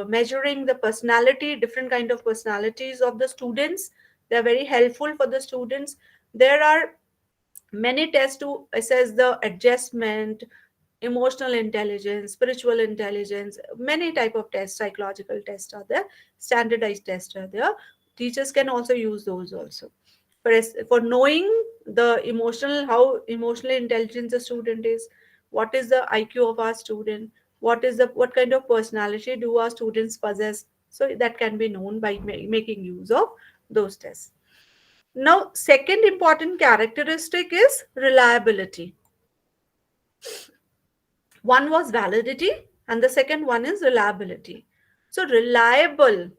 measuring the personality, different kind of personalities of the students. They're very helpful for the students. There are many tests to assess the adjustment, emotional intelligence, spiritual intelligence. Many type of tests, psychological tests are there, standardized tests are there. Teachers can also use those also for knowing the emotional, how emotionally intelligent the student is, what is the IQ of our student, what kind of personality do our students possess. So that can be known by making use of those tests. Now second important characteristic is reliability. One was validity and the second one is reliability. So reliable,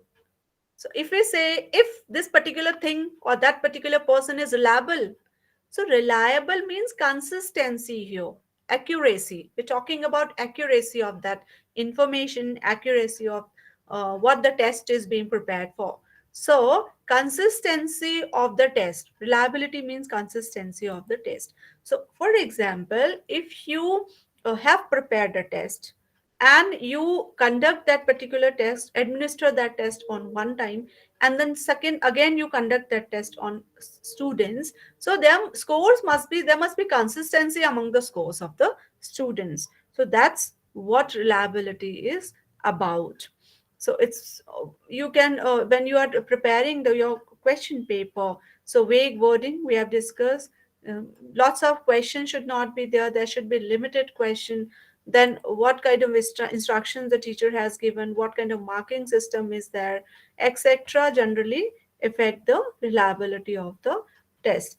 so if we say if this particular thing or that particular person is reliable, so reliable means consistency here, accuracy. We're talking about accuracy of that information, accuracy of what the test is being prepared for. So, consistency of the test. Reliability means consistency of the test. So, for example, if you have prepared a test and you conduct that particular test, administer that test on one time, and then second again you conduct that test on students. So, their scores must be, there must be consistency among the scores of the students. So, that's what reliability is about. So it's you can when you are preparing your question paper, so vague wording we have discussed. Lots of questions should not be there, there should be limited question. Then what kind of instructions the teacher has given, what kind of marking system is there, etc., generally affect the reliability of the test.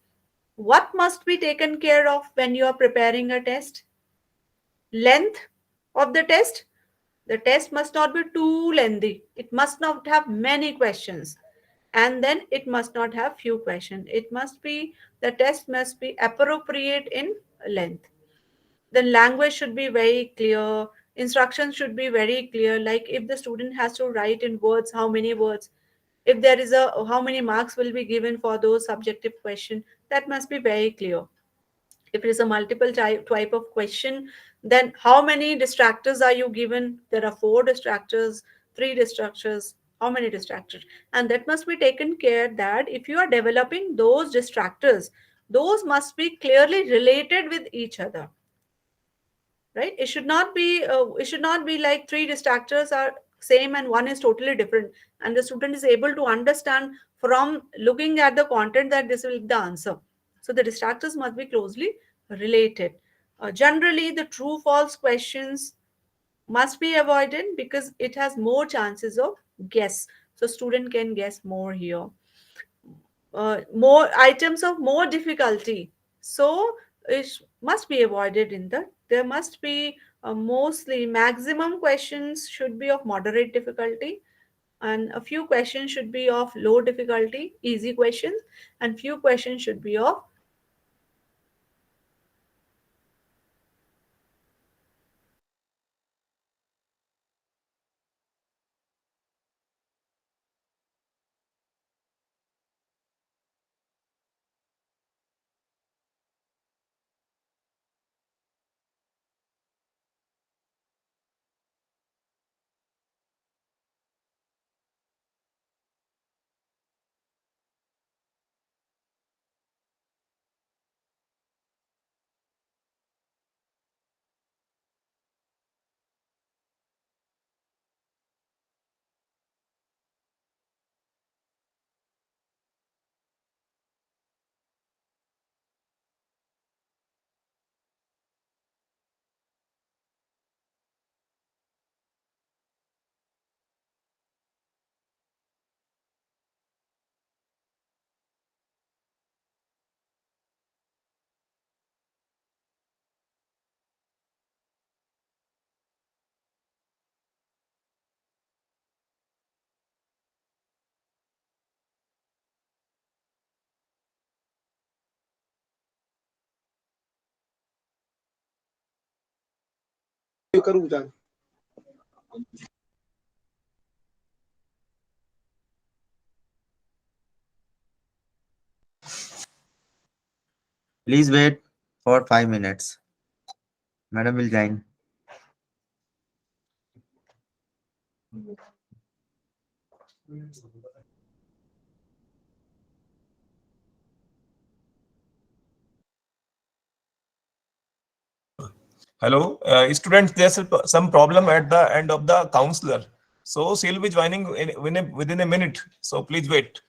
What must be taken care of when you are preparing a test? Length of the test. The test must not be too lengthy. It must not have many questions. And then it must not have few questions. It must be, the test must be appropriate in length. Then language should be very clear. Instructions should be very clear. Like if the student has to write in words, how many words? If there is a, how many marks will be given for those subjective question, that must be very clear. If it is a multiple type of question, then how many distractors are you given? There are four distractors, three distractors, how many distractors? And that must be taken care that if you are developing those distractors, those must be clearly related with each other, right? It should not be like three distractors are same and one is totally different, and the student is able to understand from looking at the content that this will be the answer. So the distractors must be closely related. Generally the true false questions must be avoided because it has more chances of guess, so student can guess more here. More items of more difficulty, so it must be avoided. In the, there must be mostly maximum questions should be of moderate difficulty, and a few questions should be of low difficulty, easy questions, and few questions should be of. Please wait for 5 minutes. Madam will join. Hello, students. There's some problem at the end of the counselor, so she'll be joining within a minute. So please wait.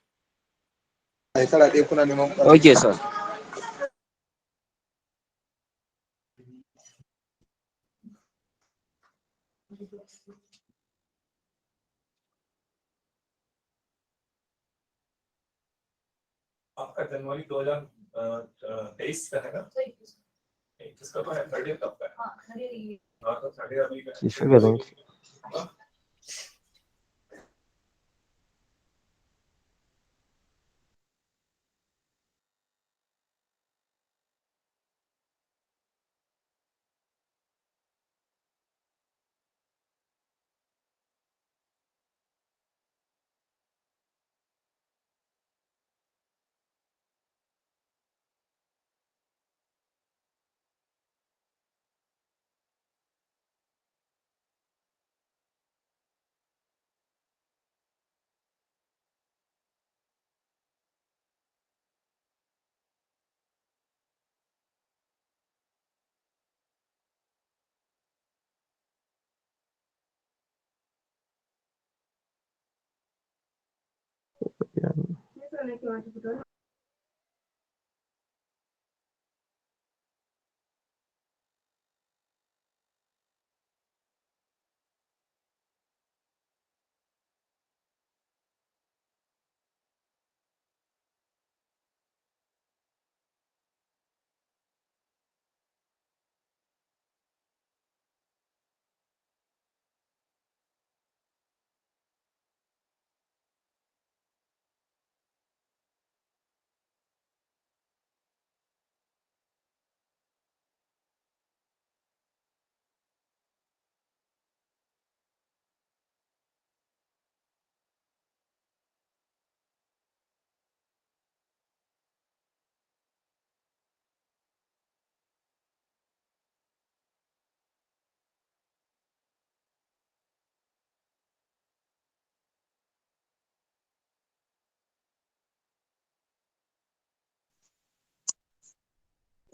Okay, sir. आपका जनवरी 2023 का है ना? किसका तो है 30 का है। हाँ तो 30 अभी का है। Issue करो। हाँ?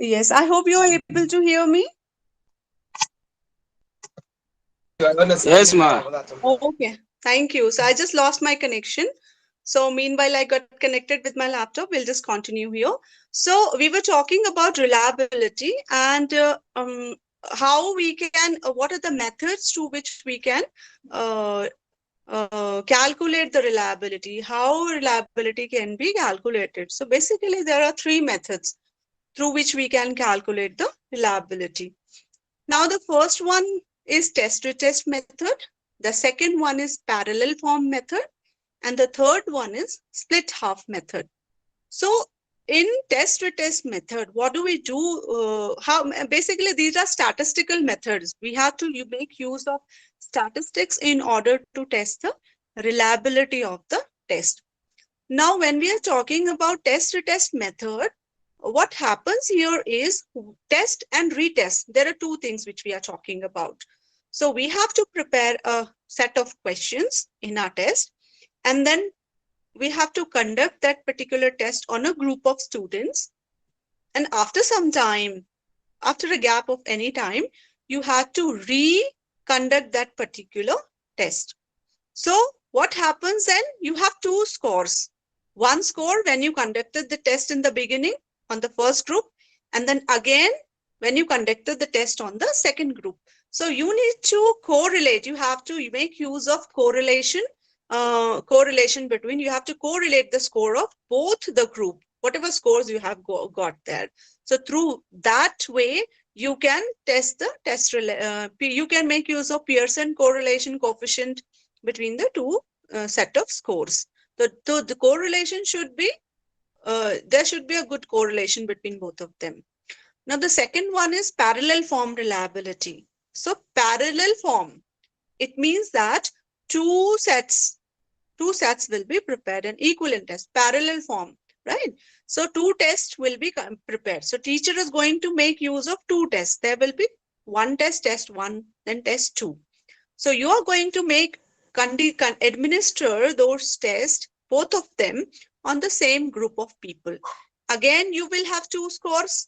Yes, I hope you are able to hear me. Yes, ma. Okay, thank you. So I just lost my connection. So meanwhile, I got connected with my laptop. We'll just continue here. So we were talking about reliability and how we can, what are the methods through which we can uh, calculate the reliability, how reliability can be calculated. So basically, there are three methods through which we can calculate the reliability. Now, the first one is test-retest method. The second one is parallel form method. And the third one is split half method. So in test-retest method, what do we do? How basically these are statistical methods. We have to make use of statistics in order to test the reliability of the test. Now, when we are talking about test-retest method, what happens here is test and retest. There are two things which we are talking about. So we have to prepare a set of questions in our test, and then we have to conduct that particular test on a group of students. And after some time, after a gap of any time, you have to re-conduct that particular test. So what happens then? You have two scores. One score when you conducted the test in the beginning on the first group, and then again when you conducted the test on the second group. So you need to correlate. You have to make use of correlation. Correlation between, you have to correlate the score of both the group, whatever scores you have got there. So through that way, you can test the test. You can make use of Pearson correlation coefficient between the two set of scores. The correlation should be, there should be a good correlation between both of them. Now, the second one is parallel form reliability. So parallel form, it means that two sets will be prepared, an equivalent test, parallel form, right? So two tests will be prepared. So teacher is going to make use of two tests. There will be one test, test one, then test two. So you are going to make administer those tests, both of them, on the same group of people. Again, you will have two scores.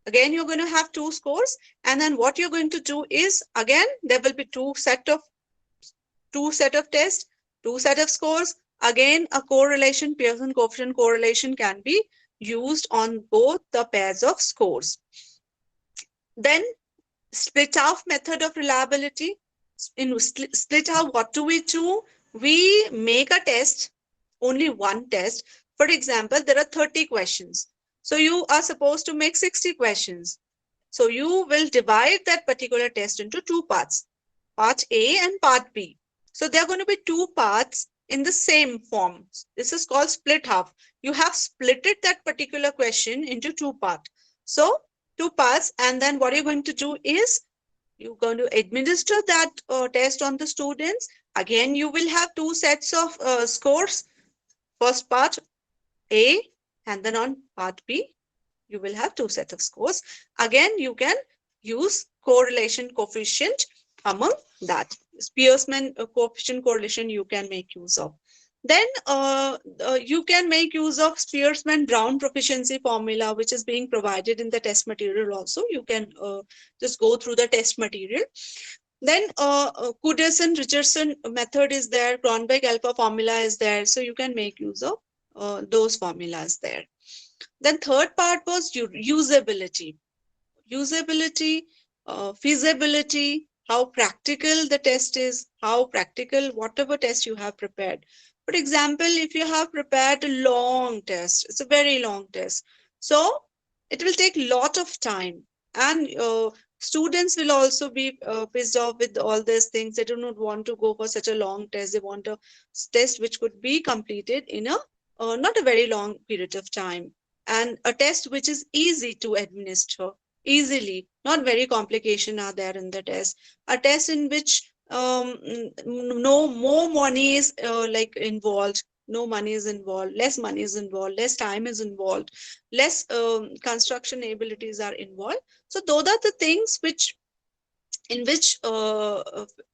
Again, you're going to have two scores. And then what you're going to do is, again, there will be two set of tests, two set of scores. Again, a correlation, Pearson coefficient correlation can be used on both the pairs of scores. Then split half method of reliability. In split half, what do? We make a test, only one test. For example, there are 30 questions. So you are supposed to make 60 questions. So you will divide that particular test into two parts, part A and part B. So there are going to be two parts in the same form. This is called split half. You have splitted that particular question into two parts. So two parts, and then what you're going to do is you're going to administer that test on the students. Again, you will have two sets of scores. First part A, and then on part B, you will have two sets of scores. Again, you can use correlation coefficient among that. Pearson coefficient correlation you can make use of. Then you can make use of Spearman-Brown proficiency formula, which is being provided in the test material also. You can just go through the test material. Then Kudus and Richardson method is there. Cronbach alpha formula is there. So you can make use of those formulas there. Then third part was usability. Usability, feasibility, how practical the test is, how practical whatever test you have prepared. For example, if you have prepared a long test, it's a very long test, so it will take lot of time, and students will also be pissed off with all these things. They do not want to go for such a long test. They want a test which could be completed in a not a very long period of time, and a test which is easy to administer easily, not very complication are there in the test. A test in which no more money is like involved, no money is involved, less money is involved, less time is involved, less construction abilities are involved. So those are the things which in which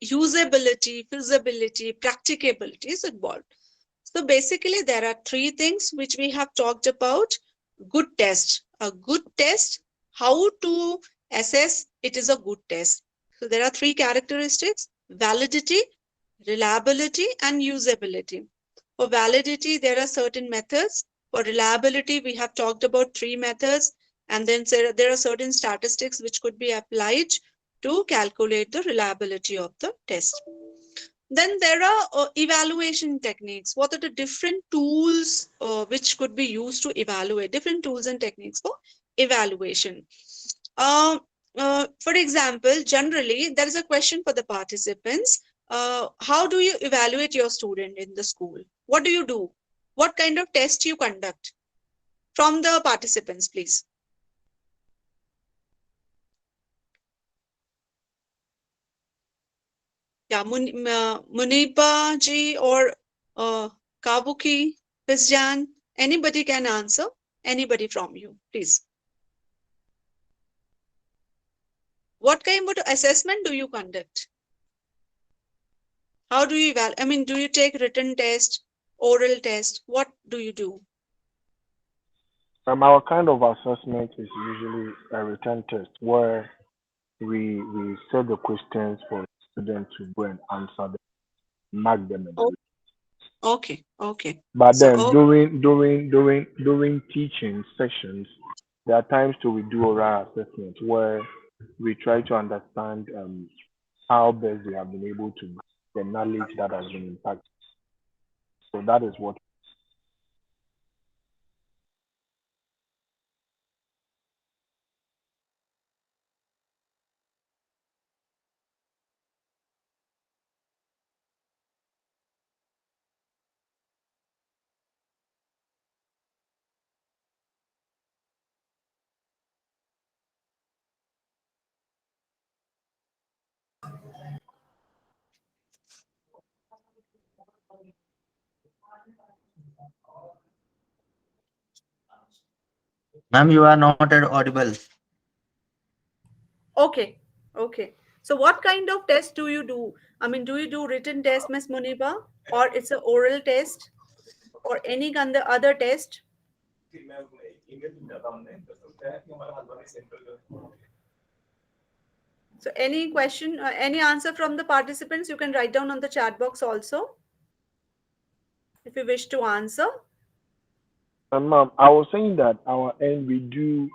usability, feasibility, practicability is involved. So basically, there are three things which we have talked about. Good test. A good test, how to assess it is a good test. So there are three characteristics: validity, reliability, and usability. For validity, there are certain methods. For reliability, we have talked about three methods. And then there are certain statistics which could be applied to calculate the reliability of the test. Then there are evaluation techniques. What are the different tools which could be used to evaluate? Different tools and techniques for evaluation. Uh, for example, generally, there is a question for the participants. How do you evaluate your student in the school? What do you do? What kind of test you conduct? From the participants, please. Yeah, Muniba ji or Kabuki, Fisjan, anybody can answer. Anybody from you, please. What kind of assessment do you conduct? How do you evaluate? I mean, do you take written test, oral test? What do you do? Our kind of assessment is usually a written test where we set the questions for students to go and answer them, mark them in the Oh, list. okay, okay. But So, then during teaching sessions, there are times to we do oral assessment where we try to understand how best they have been able to grasp the knowledge that has been impacted. So that is what. Ma'am, you are not audible. okay, okay. So, what kind of test do you do? I mean, do you do written test, Miss Muniba, or it's a oral test, or any kind of other test? So, any question, any answer from the participants, you can write down on the chat box also if you wish to answer. And ma'am, I was saying that our end we do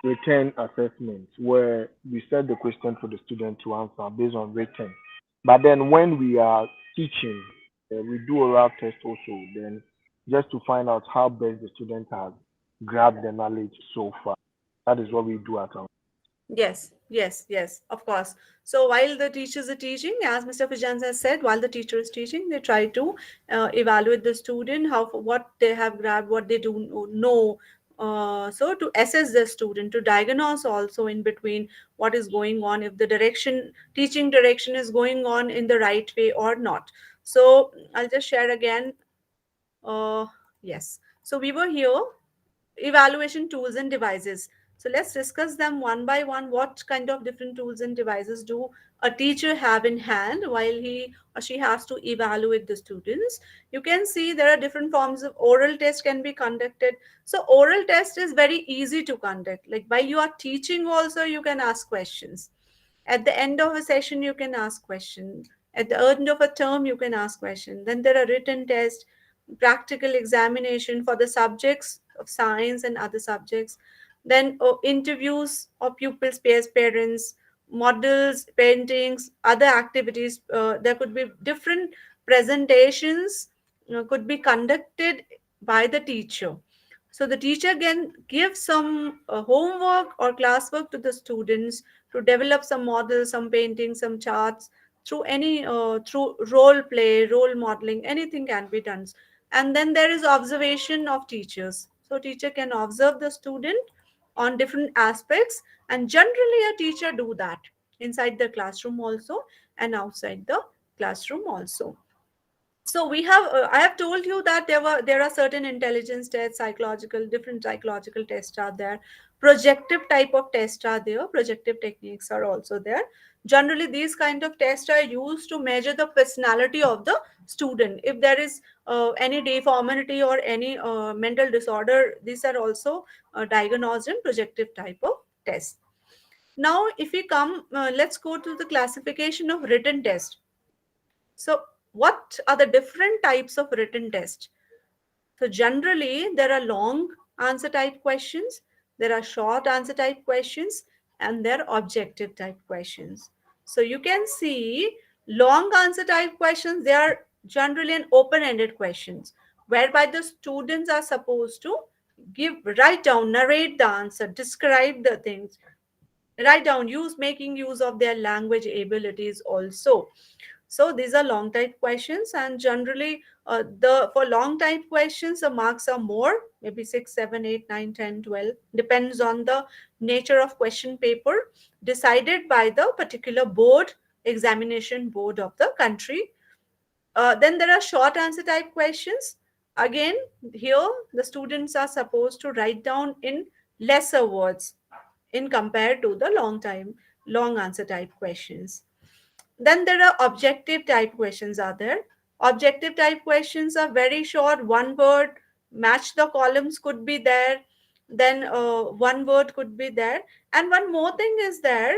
written assessments where we set the question for the student to answer based on written. But then when we are teaching, we do oral test also. Then just to find out how best the student has grabbed the knowledge so far. That is what we do at our. Yes, yes, yes, of course. So while the teachers are teaching, as Mr. Fijans has said, while the teacher is teaching, they try to evaluate the student, how what they have grabbed, what they do know. So to assess the student, to diagnose also in between what is going on, if the direction, teaching direction is going on in the right way or not. So I'll just share again. Uh, yes. So we were here evaluation tools and devices. So let's discuss them one by one. What kind of different tools and devices do a teacher have in hand while he or she has to evaluate the students? You can see there are different forms of oral test can be conducted. So oral test is very easy to conduct. Like while you are teaching also, you can ask questions. At the end of a session, you can ask question. At the end of a term, you can ask question. Then there are written tests. practical examination for the subjects of science and other subjects, then interviews of pupils, peers, parents, models, paintings, other activities. There could be different presentations, could be conducted by the teacher. So the teacher can give some homework or classwork to the students to develop some models, some paintings, some charts, through any through role play, role modeling, anything can be done. And then there is observation of teachers. So teacher can observe the student on different aspects, and generally a teacher do that inside the classroom also and outside the classroom also. So we have I have told you that there are certain intelligence tests, psychological, different psychological tests are there, projective type of tests are there, projective techniques are also there. Generally these kind of tests are used to measure the personality of the student. If there is any deformity or any mental disorder, these are also diagnosed in projective type of tests. Now if we come, let's go to the classification of written test. So, what are the different types of written test? So, generally, there are long answer type questions, there are short answer type questions, and there are objective type questions. So, you can see long answer type questions, they are generally an open ended questions whereby the students are supposed to write down, narrate the answer, describe the things, write down, making use of their language abilities also. So these are long type questions, and generally the for long type questions the marks are more, maybe 6, 7, 8, 9, 10, 12, depends on the nature of question paper decided by the particular board, examination board of the country. Then there are short answer type questions. Again, here the students are supposed to write down in lesser words in compared to the long answer type questions. Then there are objective type questions are there. Objective type questions are very short, one word, match the columns could be there, then one word could be there. And one more thing is there,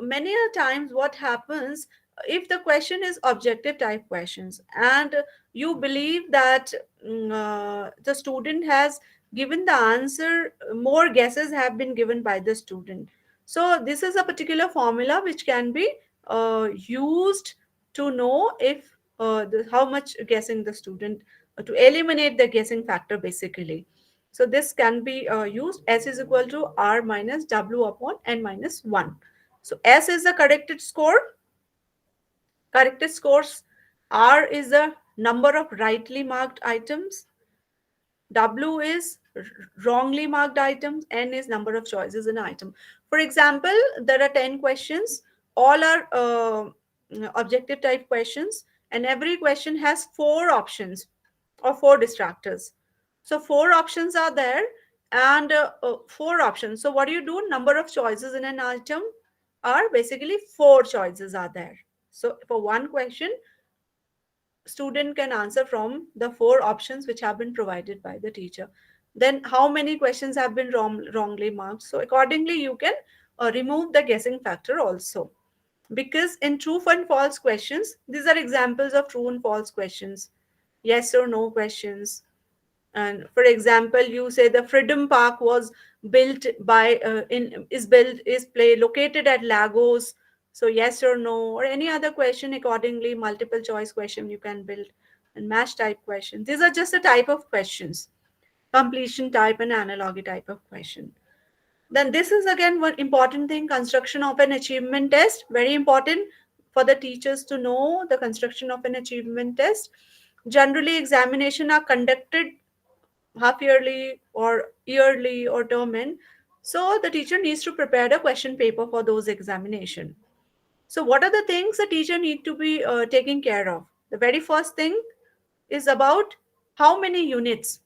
many a times what happens, if the question is objective type questions and you believe that the student has given the answer, more guesses have been given by the student. So this is a particular formula which can be used to know if how much guessing the student, to eliminate the guessing factor basically. So this can be used, s is equal to r minus w upon n minus 1. So s is the corrected score, corrected scores, r is the number of rightly marked items, W is wrongly marked items, N is number of choices in an item. For example, there are 10 questions, all are objective type questions, and every question has four options or four distractors. So, four options are there, and four options. So, what do you do? Number of choices in an item are basically four choices are there. So, for one question, student can answer from the four options which have been provided by the teacher. Then how many questions have been wrongly marked? So accordingly you can remove the guessing factor also, because in true and false questions, these are examples of true and false questions, yes or no questions. And for example, you say the Freedom Park was built by in is built is play located at Lagos. So yes or no, or any other question accordingly. Multiple choice question you can build, and match type questions. These are just a type of questions. Completion type and analogy type of question. Then this is again one important thing: construction of an achievement test. Very important for the teachers to know the construction of an achievement test. Generally, examination are conducted half yearly or yearly or term end. So the teacher needs to prepare a question paper for those examination. So what are the things the teacher need to be taking care of? The very first thing is about how many units,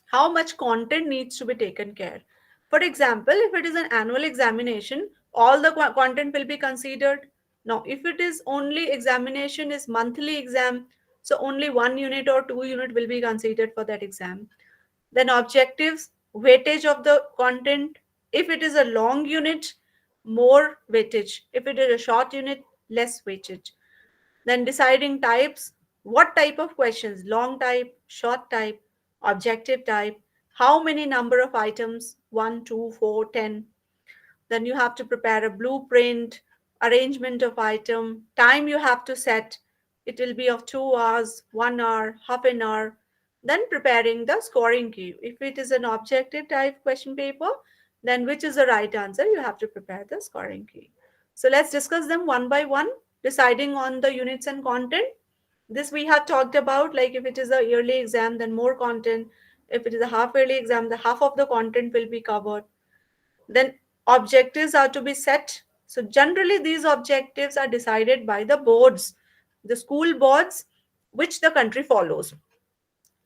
how much content needs to be taken care. For example, if it is an annual examination, all the content will be considered. Now, if it is only examination is monthly exam, so only one unit or two unit will be considered for that exam. Then objectives, weightage of the content. If it is a long unit, more weightage. If it is a short unit, less weightage. Then deciding types, What type of questions? Long type, short type, objective type. How many number of items? 1, 2, 4, 10. Then you have to prepare a blueprint, arrangement of item, time you have to set. It will be of 2 hours, 1 hour, half an hour. Then preparing the scoring key. If it is an objective type question paper, then which is the right answer? You have to prepare the scoring key. So let's discuss them one by one, deciding on the units and content. This we have talked about, like if it is a yearly exam, then more content. If it is a half yearly exam, the half of the content will be covered. Then objectives are to be set. So generally these objectives are decided by the boards, the school boards, which the country follows.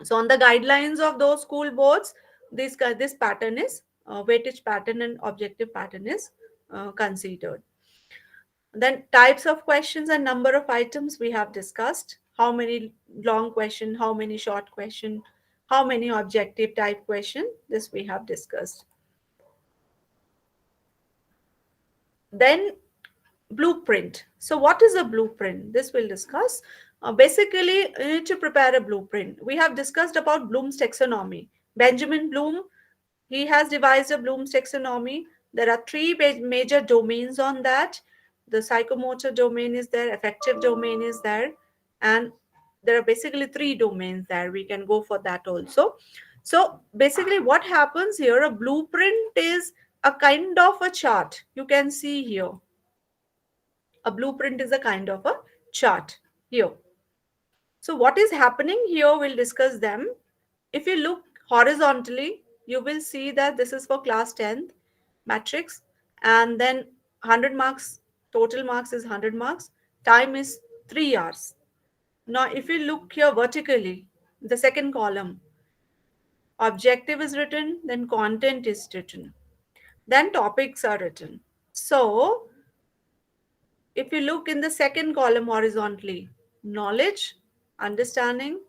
So on the guidelines of those school boards, this pattern is weightage pattern and objective pattern is considered. Then types of questions and number of items we have discussed. How many long question, how many short question, how many objective type question, this we have discussed. Then blueprint. So what is a blueprint? This we'll discuss. Basically, you need to prepare a blueprint. We have discussed about Bloom's taxonomy. Benjamin Bloom, he has devised a Bloom's taxonomy. There are three major domains on that. The psychomotor domain is there, affective domain is there, and there are basically three domains there. We can go for that also. So basically what happens here, a blueprint is a kind of a chart. You can see here. A blueprint is a kind of a chart here. So what is happening here, we'll discuss them. If you look horizontally, you will see that this is for class 10th matrix, and then 100 marks, total marks is 100 marks, time is 3 hours. Now if you look here vertically, the second column, objective is written, then content is written, then topics are written. So if you look in the second column horizontally, knowledge, understanding,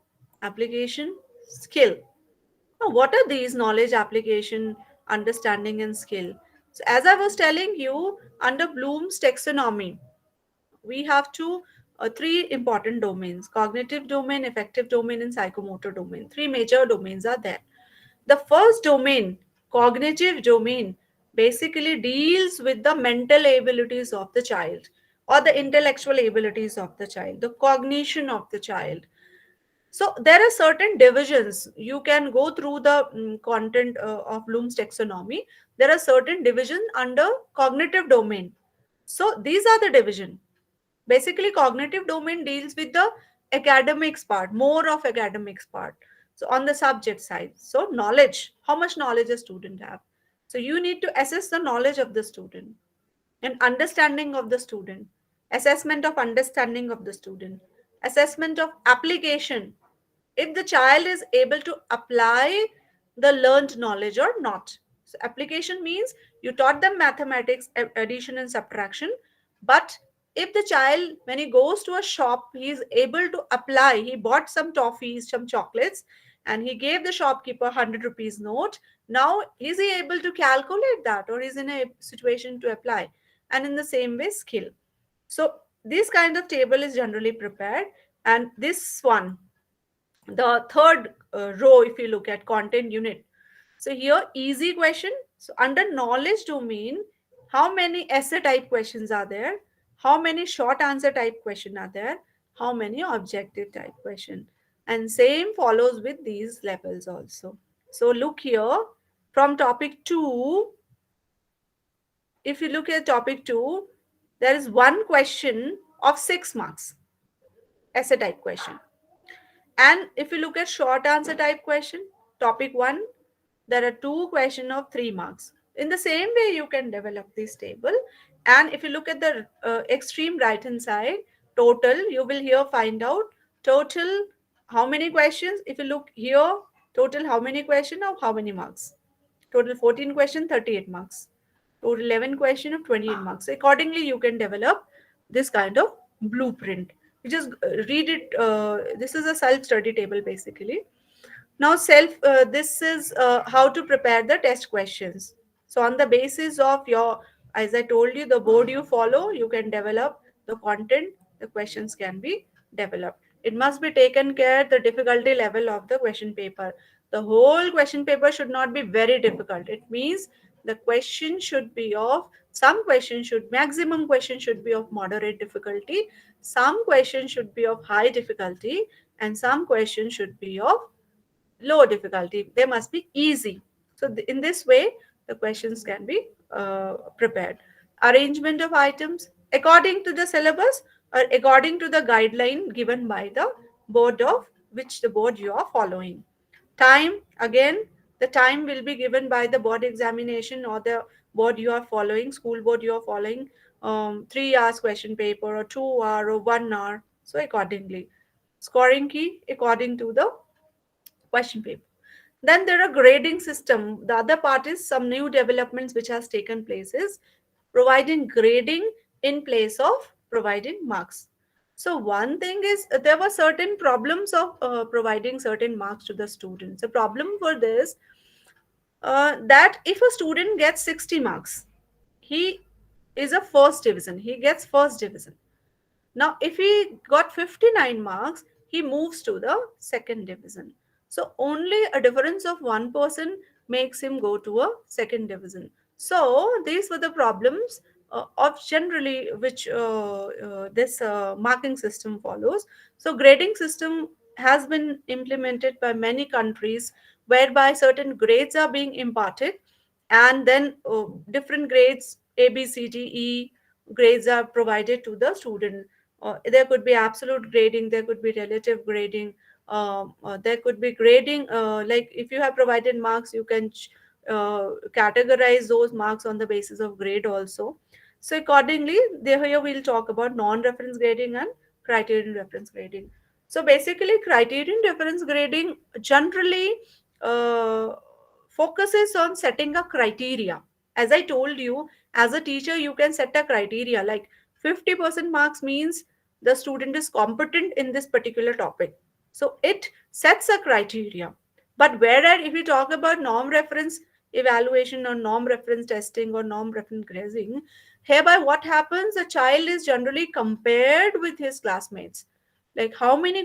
application, skill. Now, what are these knowledge, application, understanding, and skill? So, as I was telling you, under Bloom's taxonomy, we have three important domains: cognitive domain, affective domain, and psychomotor domain. Three major domains are there. The first domain, cognitive domain, basically deals with the mental abilities of the child or the intellectual abilities of the child, the cognition of the child. So there are certain divisions. You can go through the content of Bloom's taxonomy. There are certain divisions under cognitive domain. So these are the division. Basically, cognitive domain deals with the academics part, more of academics part. So on the subject side, so knowledge, how much knowledge a student have. So you need to assess the knowledge of the student and understanding of the student, assessment of understanding of the student, assessment of application, if the child is able to apply the learned knowledge or not. So application means you taught them mathematics, addition and subtraction, but if the child, when he goes to a shop, he is able to apply, he bought some toffees, some chocolates, and he gave the shopkeeper 100 rupees note. Now is he able to calculate that, or is in a situation to apply? And in the same way, skill. So this kind of table is generally prepared, and this one, the third row, if you look at content unit, so here easy question. So under knowledge domain, how many essay type questions are there, how many short answer type question are there, how many objective type question, and same follows with these levels also. So look here, from topic 2, if you look at topic 2, there is one question of 6 marks, essay type question. And if you look at short answer type question, topic 1, there are 2 questions of 3 marks. In the same way, you can develop this table. And if you look at the extreme right hand side, total, you will here find out total how many questions. If you look here, total how many questions of how many marks. Total 14 question, 38 marks. Total 11 question of 28 marks. Accordingly, you can develop this kind of blueprint. You just read it. This is a self-study table basically. Now this is how to prepare the test questions. So on the basis of your, as I told you, the board you follow, you can develop the content, the questions can be developed. It must be taken care the difficulty level of the question paper. The whole question paper should not be very difficult. It means the question should be of some question should maximum question should be of moderate difficulty, some question should be of high difficulty, and some question should be of low difficulty. They must be easy. So in this way, the questions can be prepared. Arrangement of items according to the syllabus or according to the guideline given by the board of which the board you are following. Time, again, the time will be given by the board examination or the board you are following, school board you are following, 3 hours question paper or 2 hour or 1 hour. So accordingly, scoring key according to the question paper. Then there are grading system. The other part is some new developments which has taken place is providing grading in place of providing marks. So one thing is there were certain problems of providing certain marks to the students. The problem for this that if a student gets 60 marks, he is a first division. He gets first division. Now, if he got 59 marks, he moves to the second division. So, only a difference of 1% makes him go to a second division. So, these were the problems of generally which this marking system follows. So, grading system has been implemented by many countries whereby certain grades are being imparted and then different grades A, B, C, D, E grades are provided to the student. There could be absolute grading, there could be relative grading, there could be grading like if you have provided marks you can categorize those marks on the basis of grade also. So accordingly there here we'll talk about non-reference grading and criterion reference grading. So basically criterion reference grading generally uh, focuses on setting a criteria. As I told you, as a teacher you can set a criteria like 50% marks means the student is competent in this particular topic. So it sets a criteria. But whereas if we talk about norm reference evaluation or norm reference testing or norm reference grading, hereby what happens? The child is generally compared with his classmates. Like how many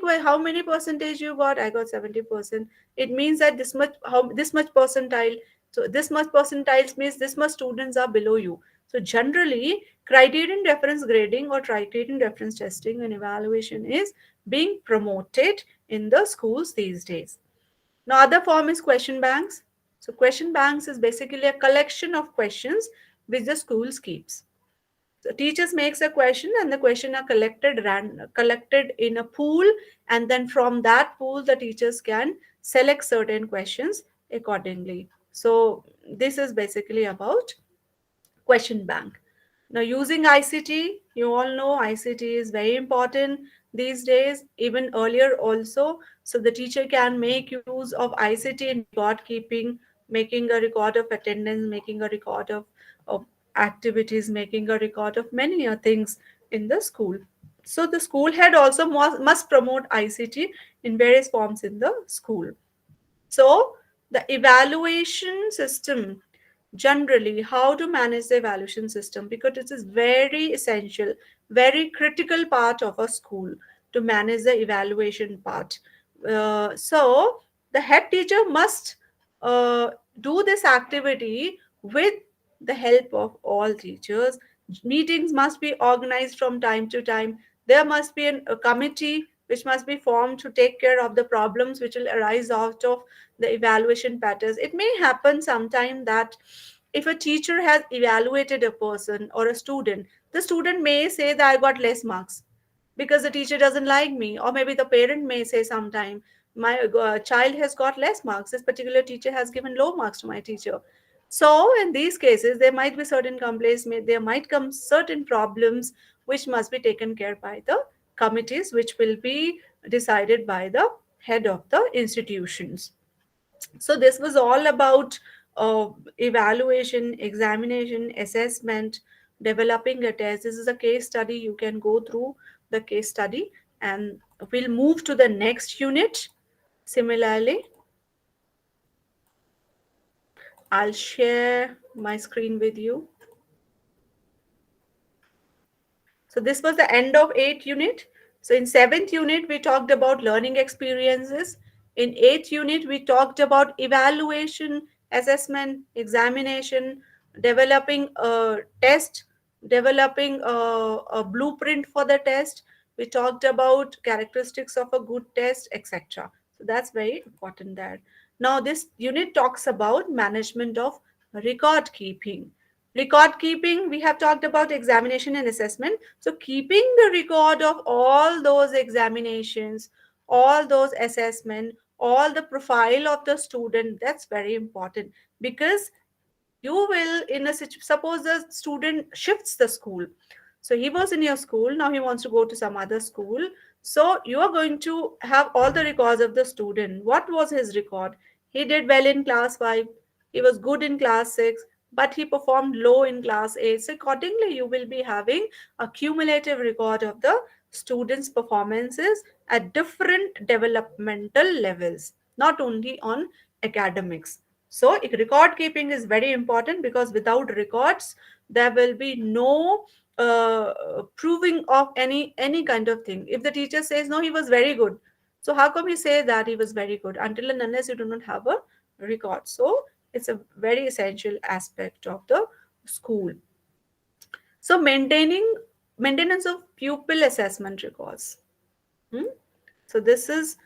percentage you got? I got 70%. It means that this much percentile. So this much percentiles means this much students are below you. So generally, criterion reference grading or criterion reference testing and evaluation is being promoted in the schools these days. Now, other form is question banks. So question banks is basically a collection of questions which the schools keeps. So teachers makes a question and the question are collected in a pool, and then from that pool the teachers can select certain questions accordingly. So this is basically about question bank. Now, using ICT, you all know ICT is very important these days, even earlier also. So, the teacher can make use of ICT in record keeping, making a record of attendance, making a record of activities, making a record of many things in the school. So, the school head also must promote ICT in various forms in the school. So, the evaluation system generally how to manage the evaluation system, because it is very essential, very critical part of a school to manage the evaluation part. So the head teacher must uh, do this activity with the help of all teachers. Meetings must be organized from time to time. There must be a committee which must be formed to take care of the problems which will arise out of the evaluation patterns. It may happen sometime that if a teacher has evaluated a person or a student, the student may say that I got less marks because the teacher doesn't like me, or maybe the parent may say sometime my child has got less marks. This particular teacher has given low marks to my teacher. So in these cases, there might be certain complaints, there might come certain problems which must be taken care by the committees, which will be decided by the head of the institutions. So this was all about evaluation, examination, assessment, developing a test. This is a case study. You can go through the case study and we'll move to the next unit. Similarly, I'll share my screen with you. So this was the end of 8th unit. So in seventh unit, we talked about learning experiences. In eighth unit, we talked about evaluation, assessment, examination, developing a test, developing a blueprint for the test. We talked about characteristics of a good test, etc. So that's very important there. Now this unit talks about management of record keeping. Record keeping, we have talked about examination and assessment. So keeping the record of all those examinations, all those assessment, all the profile of the student, that's very important, because you will in a suppose the student shifts the school. So he was in your school, now he wants to go to some other school. So you are going to have all the records of the student. What was his record? He did well in class 5, he was good in class 6, but he performed low in class 8. So accordingly you will be having a cumulative record of the students performances at different developmental levels, not only on academics. So record keeping is very important, because without records there will be no proving of any kind of thing. If the teacher says no, he was very good, so how come you say that he was very good until and unless you do not have a record? So it's a very essential aspect of the school. So maintenance of pupil assessment records. Hmm? So this is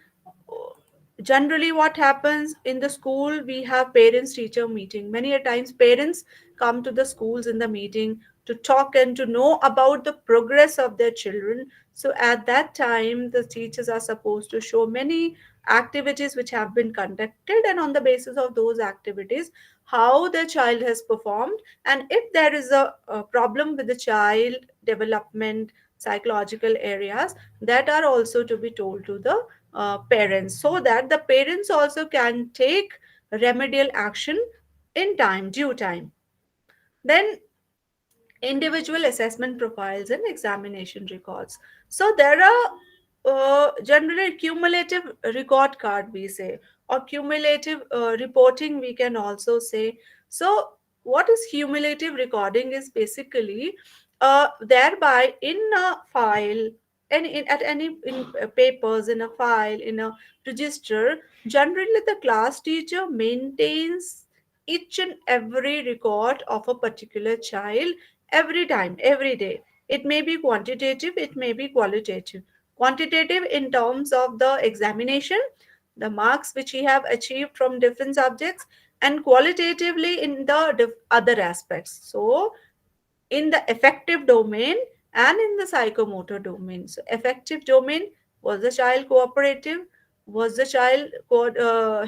generally what happens in the school. We have parents teacher meeting. Many a times parents come to the schools in the meeting to talk and to know about the progress of their children. So at that time the teachers are supposed to show many activities which have been conducted, and on the basis of those activities how the child has performed, and if there is a problem with the child development, psychological areas, that are also to be told to the parents, so that the parents also can take remedial action in time, due time. Then individual assessment profiles and examination records. So there are generally cumulative record card, we say, or cumulative reporting, we can also say. So what is cumulative recording is basically thereby in a file, at any in papers, in a file, in a register, generally the class teacher maintains each and every record of a particular child, every time, every day. It may be quantitative, it may be qualitative. Quantitative in terms of the examination, the marks which he have achieved from different subjects, and qualitatively in the other aspects. So in the affective domain and in the psychomotor domain. So affective domain, was the child cooperative? Was the child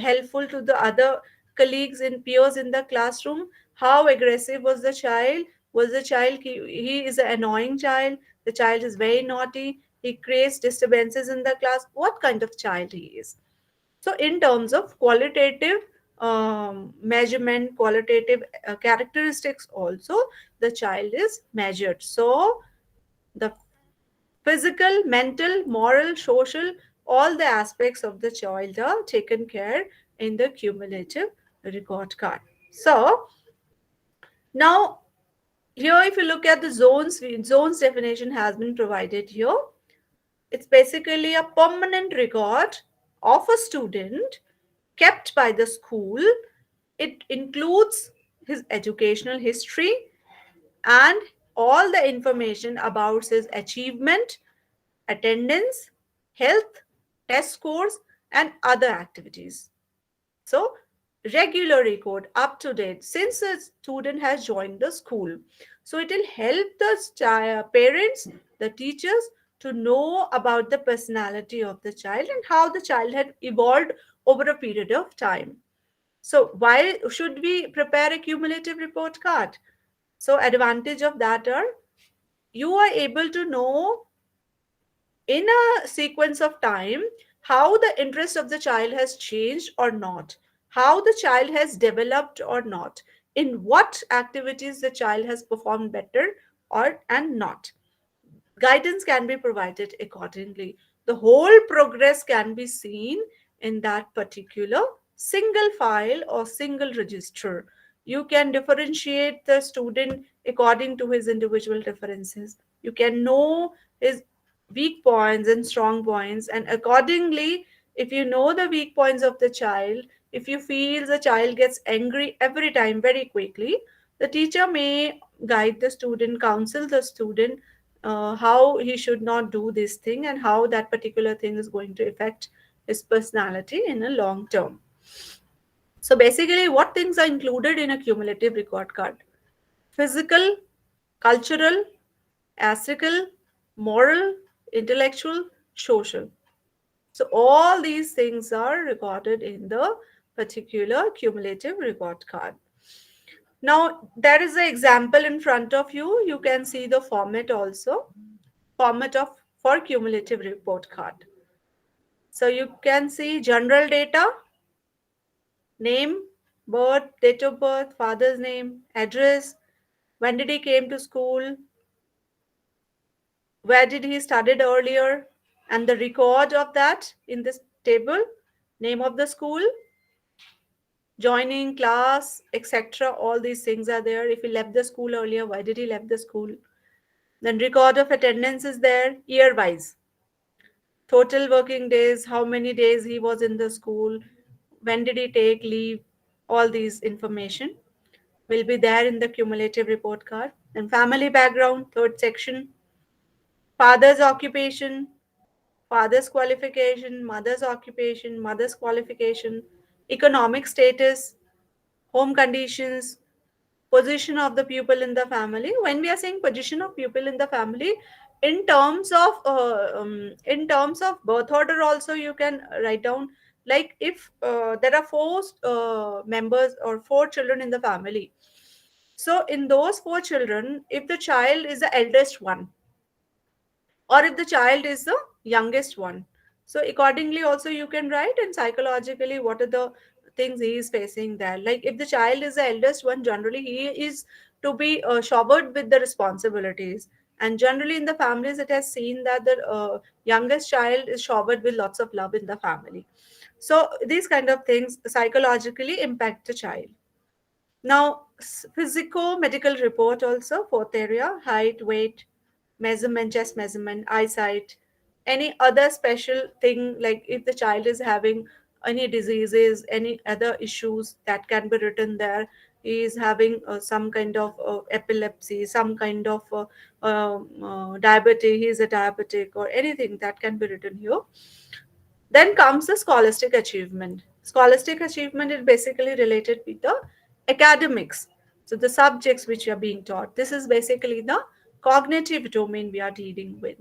helpful to the other colleagues and peers in the classroom? How aggressive was the child? Was the child, he is an annoying child, the child is very naughty, he creates disturbances in the class? What kind of child he is? So in terms of qualitative measurement, qualitative characteristics also, the child is measured. So the physical, mental, moral, social, all the aspects of the child are taken care in the cumulative record card. So now here if you look at the zones, zones definition has been provided here. It's basically a permanent record of a student kept by the school. It includes his educational history and all the information about his achievement, attendance, health, test scores, and other activities. So, regular record, up to date, since the student has joined the school. So, it will help the parents, the teachers, to know about the personality of the child and how the child had evolved over a period of time. So why should we prepare a cumulative report card? So advantage of that are, you are able to know in a sequence of time how the interest of the child has changed or not, how the child has developed or not, in what activities the child has performed better or and not. Guidance can be provided accordingly. The whole progress can be seen in that particular single file or single register. You can differentiate the student according to his individual differences. You can know his weak points and strong points, and accordingly, if you know the weak points of the child, if you feel the child gets angry every time very quickly, the teacher may guide the student, counsel the student, how he should not do this thing and how that particular thing is going to affect his personality in a long term. So basically, what things are included in a cumulative record card? Physical, cultural, ethical, moral, intellectual, social. So all these things are recorded in the particular cumulative report card. Now there is an example in front of you. You can see the format also. Format of for cumulative report card. So you can see general data, name, birth, date of birth, father's name, address, when did he came to school, where did he studied earlier, and the record of that in this table, name of the school, joining class, etc. All these things are there. If he left the school earlier, why did he left the school? Then record of attendance is there, year wise. Total working days, how many days he was in the school, when did he take leave, all these information will be there in the cumulative report card. And family background, third section, father's occupation, father's qualification, mother's occupation, mother's qualification, economic status, home conditions, position of the pupil in the family. When we are saying position of pupil in the family, in terms of birth order also you can write down, like if there are four members or four children in the family, so in those four children, if the child is the eldest one or if the child is the youngest one, so accordingly also you can write, and psychologically what are the things he is facing there. Like if the child is the eldest one, generally he is to be showered with the responsibilities, and generally in the families it has seen that the youngest child is showered with lots of love in the family. So these kind of things psychologically impact the child. Now, physico-medical report also, fourth area, height, weight, measurement, chest measurement, eyesight, any other special thing, like if the child is having any diseases, any other issues, that can be written there. He is having some kind of epilepsy, some kind of diabetes, he is a diabetic, or anything that can be written here. Then comes the scholastic achievement. Scholastic achievement is basically related with the academics. So the subjects which are being taught. This is basically the cognitive domain we are dealing with.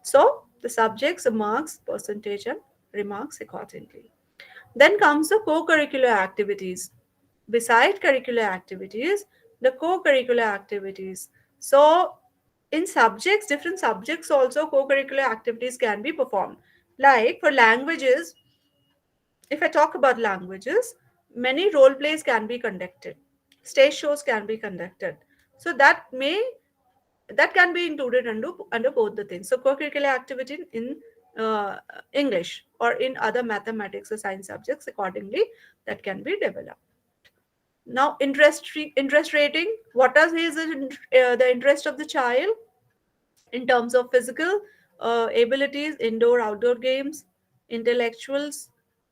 So the subjects, the marks, percentage, and remarks accordingly. Then comes the co-curricular activities. Beside curricular activities, the co-curricular activities. So in subjects, different subjects also co-curricular activities can be performed. Like for languages, if I talk about languages, many role plays can be conducted, stage shows can be conducted. So that can be included under both the things. So co-curricular activity in English or in other mathematics or science subjects, accordingly, that can be developed. Now, interest rating. What is the interest of the child in terms of physical abilities, indoor, outdoor games, intellectuals?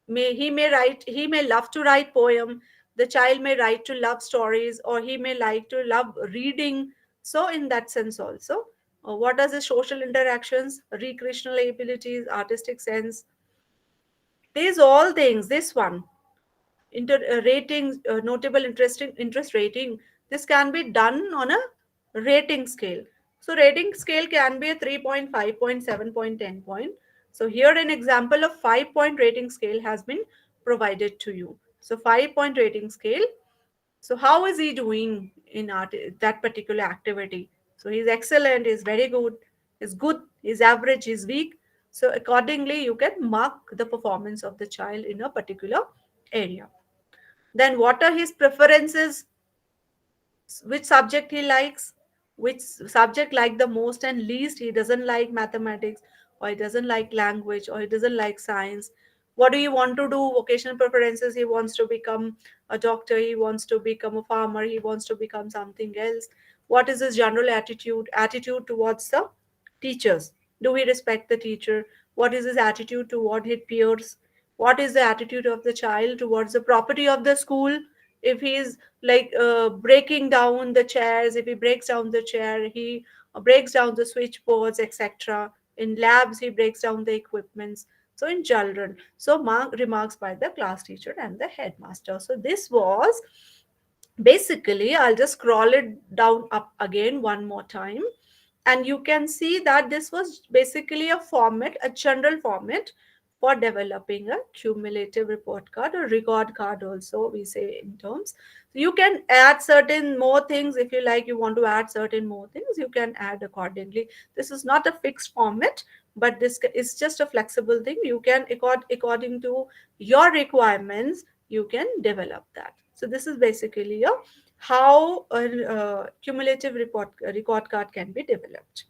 He may love to write poem. The child may write to love stories, or he may like to love reading. So, in that sense, also, what are the social interactions, recreational abilities, artistic sense? These all things. This one ratings, notable interest rating, this can be done on a rating scale. So rating scale can be a 3.5 point, 7 point, 10 point. So here an example of 5-point rating scale has been provided to you. So 5-point rating scale. So how is he doing in that particular activity? So he's excellent, he's very good, he's good, he's average, he's weak. So accordingly you can mark the performance of the child in a particular area. Then what are his preferences? Which subject he likes? Which subject like the most and least? He doesn't like mathematics, or he doesn't like language, or he doesn't like science. What do you want to do? Vocational preferences. He wants to become a doctor. He wants to become a farmer. He wants to become something else. What is his general attitude? Attitude towards the teachers. Do we respect the teacher? What is his attitude toward his peers? What is the attitude of the child towards the property of the school? If he is like breaking down the chairs, if he breaks down the chair, he breaks down the switchboards, etc. In labs, he breaks down the equipments. So in children, so remarks by the class teacher and the headmaster. So this was basically, I'll just scroll it down up again one more time, and you can see that this was basically a format, a general format for developing a cumulative report card or record card also, we say in terms. You can add certain more things if you like. You want to add certain more things, you can add accordingly. This is not a fixed format, but this is just a flexible thing. You can according to your requirements, you can develop that. So this is basically a how a cumulative record card can be developed.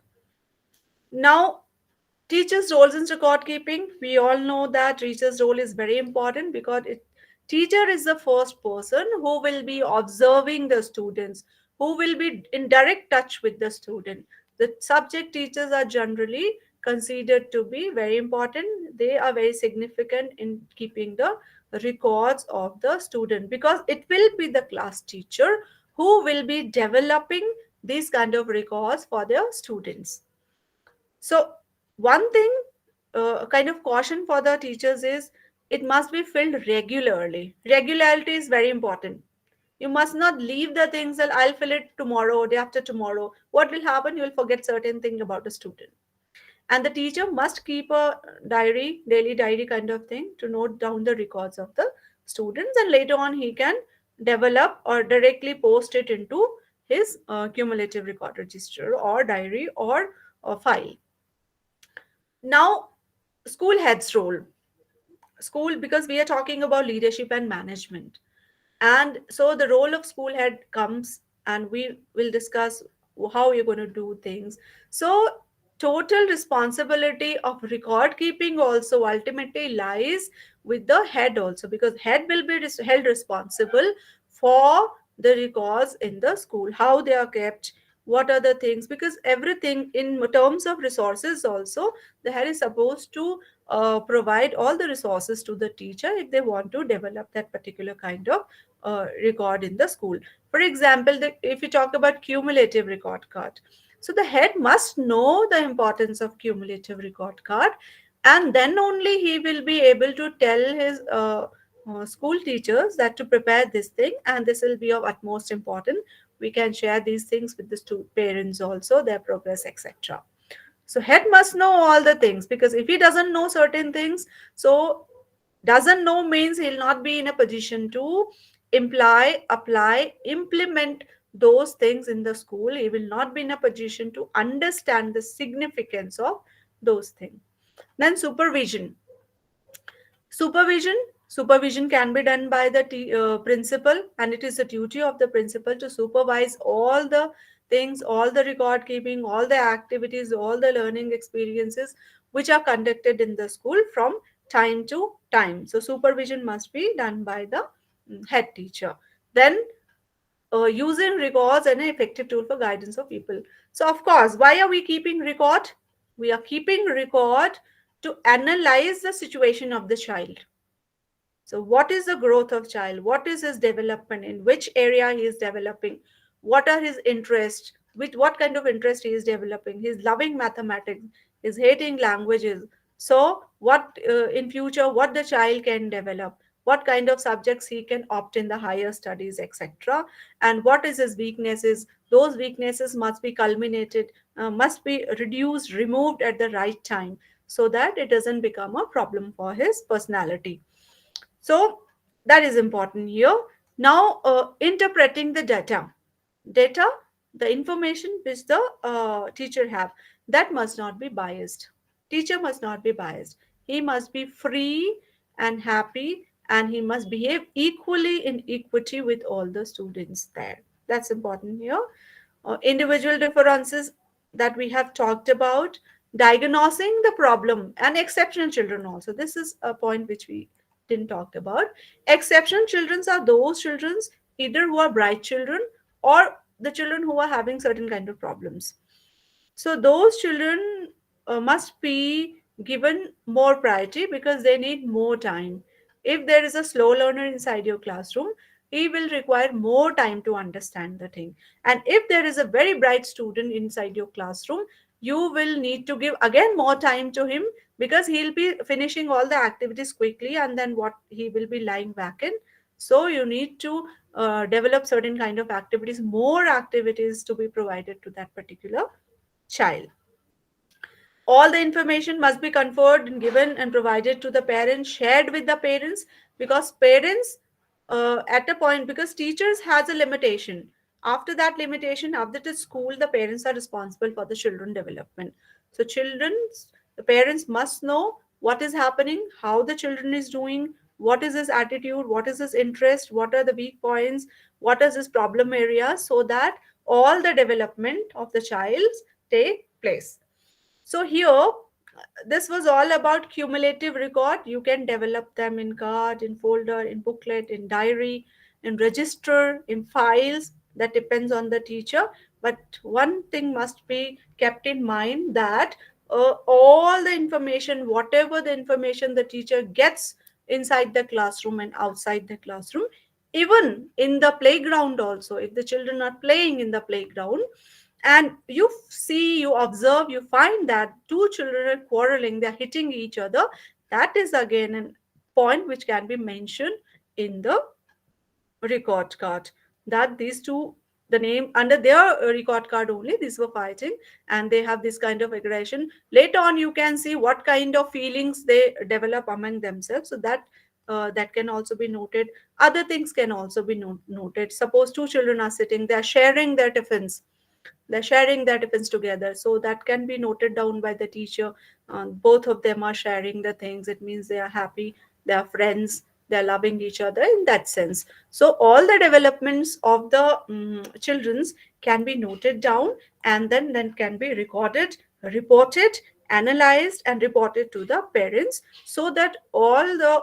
Now, teachers' roles in record keeping. We all know that teacher's role is very important because teacher is the first person who will be observing the students, who will be in direct touch with the student. The subject teachers are generally considered to be very important. They are very significant in keeping the records of the student because it will be the class teacher who will be developing these kind of records for their students. So, one thing, kind of caution for the teachers is it must be filled regularly. Regularity is very important. You must not leave the things that I'll fill it tomorrow, day after tomorrow. What will happen? You will forget certain thing about a student. And the teacher must keep a diary, daily diary kind of thing to note down the records of the students, and later on he can develop or directly post it into his cumulative record register or diary or file. Now, school head's role. School, because we are talking about leadership and management. And so the role of school head comes, and we will discuss how you're going to do things. So, total responsibility of record keeping also ultimately lies with the head also, because head will be held responsible for the records in the school, how they are kept, what are the things, because everything in terms of resources also, the head is supposed to provide all the resources to the teacher if they want to develop that particular kind of record in the school. For example, if you talk about cumulative record card, so the head must know the importance of cumulative record card, and then only he will be able to tell his school teachers that to prepare this thing, and this will be of utmost importance. We can share these things with the parents also, their progress, etc. So head must know all the things, because if he doesn't know certain things, so doesn't know means he'll not be in a position to apply, implement those things in the school. He will not be in a position to understand the significance of those things. Then supervision can be done by the principal, and it is the duty of the principal to supervise all the things, all the record keeping, all the activities, all the learning experiences which are conducted in the school from time to time. So supervision must be done by the head teacher. Then using records and an effective tool for guidance of people. So of course, why are we keeping record? We are keeping record to analyze the situation of the child. So what is the growth of child? What is his development? In which area he is developing? What are his interests? With what kind of interest he is developing? He's loving mathematics. He's hating languages. So what in future, what the child can develop? What kind of subjects he can opt in the higher studies, etc. And what is his weaknesses? Those weaknesses must be culminated, must be reduced, removed at the right time, so that it doesn't become a problem for his personality. So that is important here. Now, interpreting the data, the information which the teacher have, that must not be biased. Teacher must not be biased. He must be free and happy, and he must behave equally in equity with all the students there. That's important here. Individual differences that we have talked about, diagnosing the problem, and exceptional children also. This is a point which we didn't talk about. Exceptional children are those children either who are bright children or the children who are having certain kind of problems. So those children must be given more priority because they need more time. If there is a slow learner inside your classroom, he will require more time to understand the thing. And if there is a very bright student inside your classroom, you will need to give again more time to him because he'll be finishing all the activities quickly, and then what he will be lying back in. So you need to develop certain kind of activities, more activities to be provided to that particular child. All the information must be conferred and given and provided to the parents, shared with the parents, because parents at a point, because teachers has a limitation. After that limitation, after the school, the parents are responsible for the children development. So children, the parents must know what is happening, how the children is doing, what is his attitude, what is his interest, what are the weak points, what is his problem areas, so that all the development of the child take place. So here, this was all about cumulative record. You can develop them in card, in folder, in booklet, in diary, in register, in files. That depends on the teacher. But one thing must be kept in mind, that all the information, whatever the information the teacher gets inside the classroom and outside the classroom, even in the playground also, if the children are playing in the playground, and you see, you observe, you find that two children are quarreling, they're hitting each other, that is again a point which can be mentioned in the record card, that these two, the name under their record card only, these were fighting and they have this kind of aggression. Later on you can see what kind of feelings they develop among themselves, so that that can also be noted. Other things can also be noted. Suppose two children are sitting, they are sharing their tiffins, they're sharing their tiffins together, so that can be noted down by the teacher. Both of them are sharing the things, it means they are happy, they are friends, they're loving each other in that sense. So all the developments of the children's can be noted down, and then can be recorded, reported, analyzed and reported to the parents, so that all the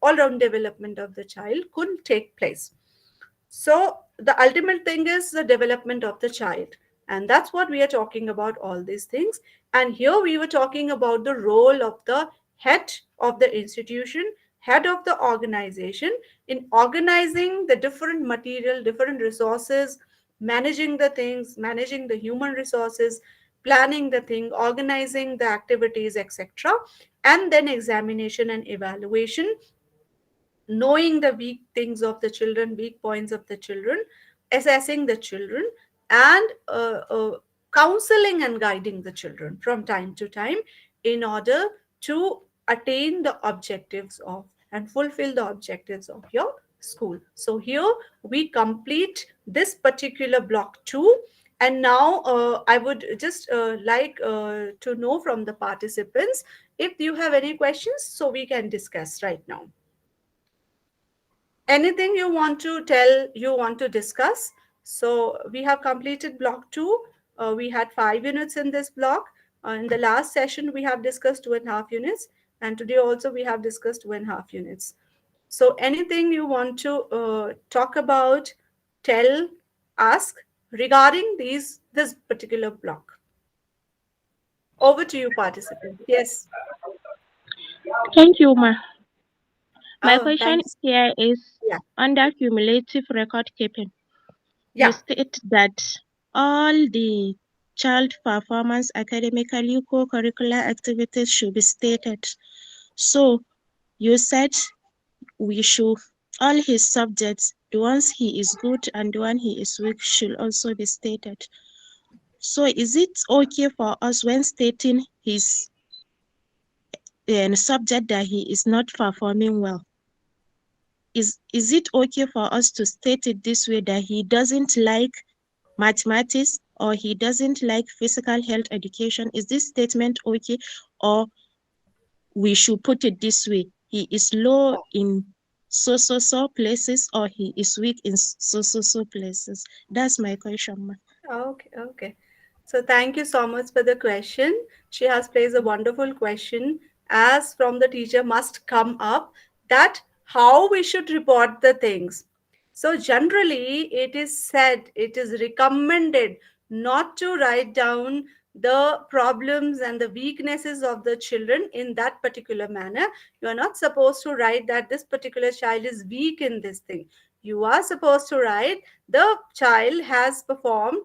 all round development of the child could take place. So the ultimate thing is the development of the child. And that's what we are talking about, all these things. And here we were talking about the role of the head of the institution, head of the organization, in organizing the different material, different resources, managing the things, managing the human resources, planning the thing, organizing the activities, etc. And then examination and evaluation, knowing the weak things of the children, weak points of the children, assessing the children, and counseling and guiding the children from time to time in order to attain the objectives of and fulfill the objectives of your school. So here we complete this particular block 2. And now I would just like to know from the participants if you have any questions, so we can discuss right now. Anything you want to tell, you want to discuss? So we have completed block 2. We had 5 units in this block. In the last session we have discussed 2.5 units, and today also we have discussed 2.5 units. So anything you want to talk about, tell, ask regarding this particular block? Over to you, participants. Yes. Thank you, Ma. My Oh, question thanks. here is Yeah. under cumulative record keeping. You Yeah. state that all the child performance academically co-curricular activities should be stated. So you said we should all his subjects, the ones he is good and the one he is weak, should also be stated. So is it okay for us when stating his subject that he is not performing well? Is it okay for us to state it this way, that he doesn't like mathematics or he doesn't like physical health education? Is this statement okay, or we should put it this way: he is low in so places, or he is weak in so places? That's my question, ma. Okay, okay. So thank you so much for the question. She has placed a wonderful question, as from the teacher must come up, that how we should report the things. So generally it is said, it is recommended not to write down the problems and the weaknesses of the children in that particular manner. You are not supposed to write that this particular child is weak in this thing. You are supposed to write the child has performed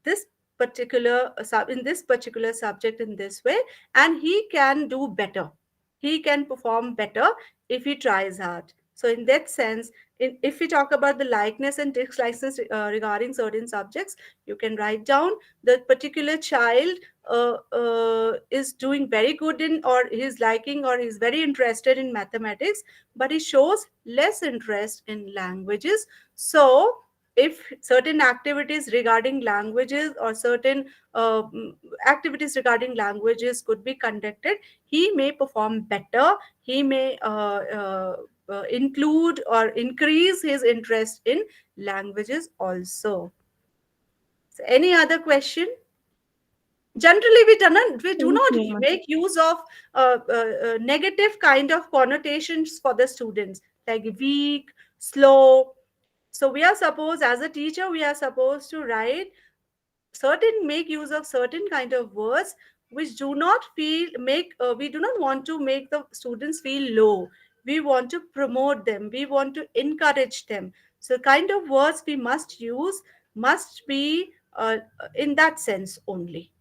this particular in this particular subject in this way, and he can do better, he can perform better if he tries hard. So in that sense, if we talk about the likeness and dislikeness regarding certain subjects, you can write down the particular child is doing very good in, or he's liking, or he's very interested in mathematics, but he shows less interest in languages. So if certain activities regarding languages, or certain activities regarding languages could be conducted, he may perform better, he may include or increase his interest in languages also. So any other question? Generally we do Thank not you, ma. make use of negative kind of connotations for the students, like weak, slow. So we are supposed, as a teacher, we are supposed to write certain, make use of certain kind of words which do not feel make we do not want to make the students feel low. We want to promote them, we want to encourage them. So kind of words we must use must be in that sense only.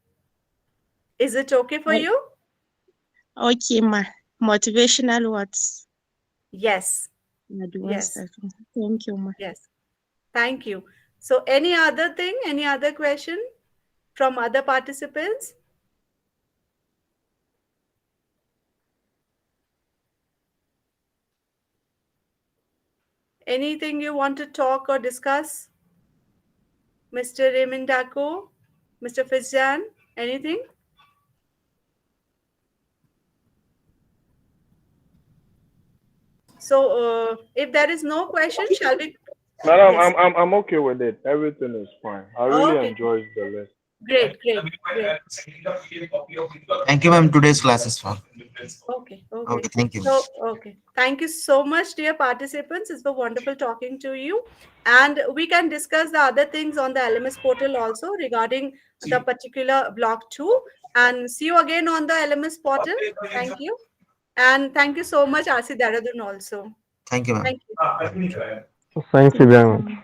Is it okay for I- you? Okay, ma. Motivational words Yes. are the ones Yes. that. Thank you, ma. Yes. Thank you. So any other thing, any other question from other participants? Anything you want to talk or discuss? Mr. Raymond Daco, Mr. Fizjan, anything? So, if there is no question, shall we? Madam, Yes. I'm okay with it. Everything is fine. I really Okay. enjoyed the lesson. Great, great, great. Thank you, ma'am. Today's class is for. Okay, okay. Okay, thank you. So, okay. Thank you so much, dear participants. It's been wonderful talking to you. And we can discuss the other things on the LMS portal also regarding the particular block 2. And see you again on the LMS portal. Thank you. And thank you so much, RC Daradun also. Thank you, ma'am. Thank you. Thank you Thank very you, much. ma.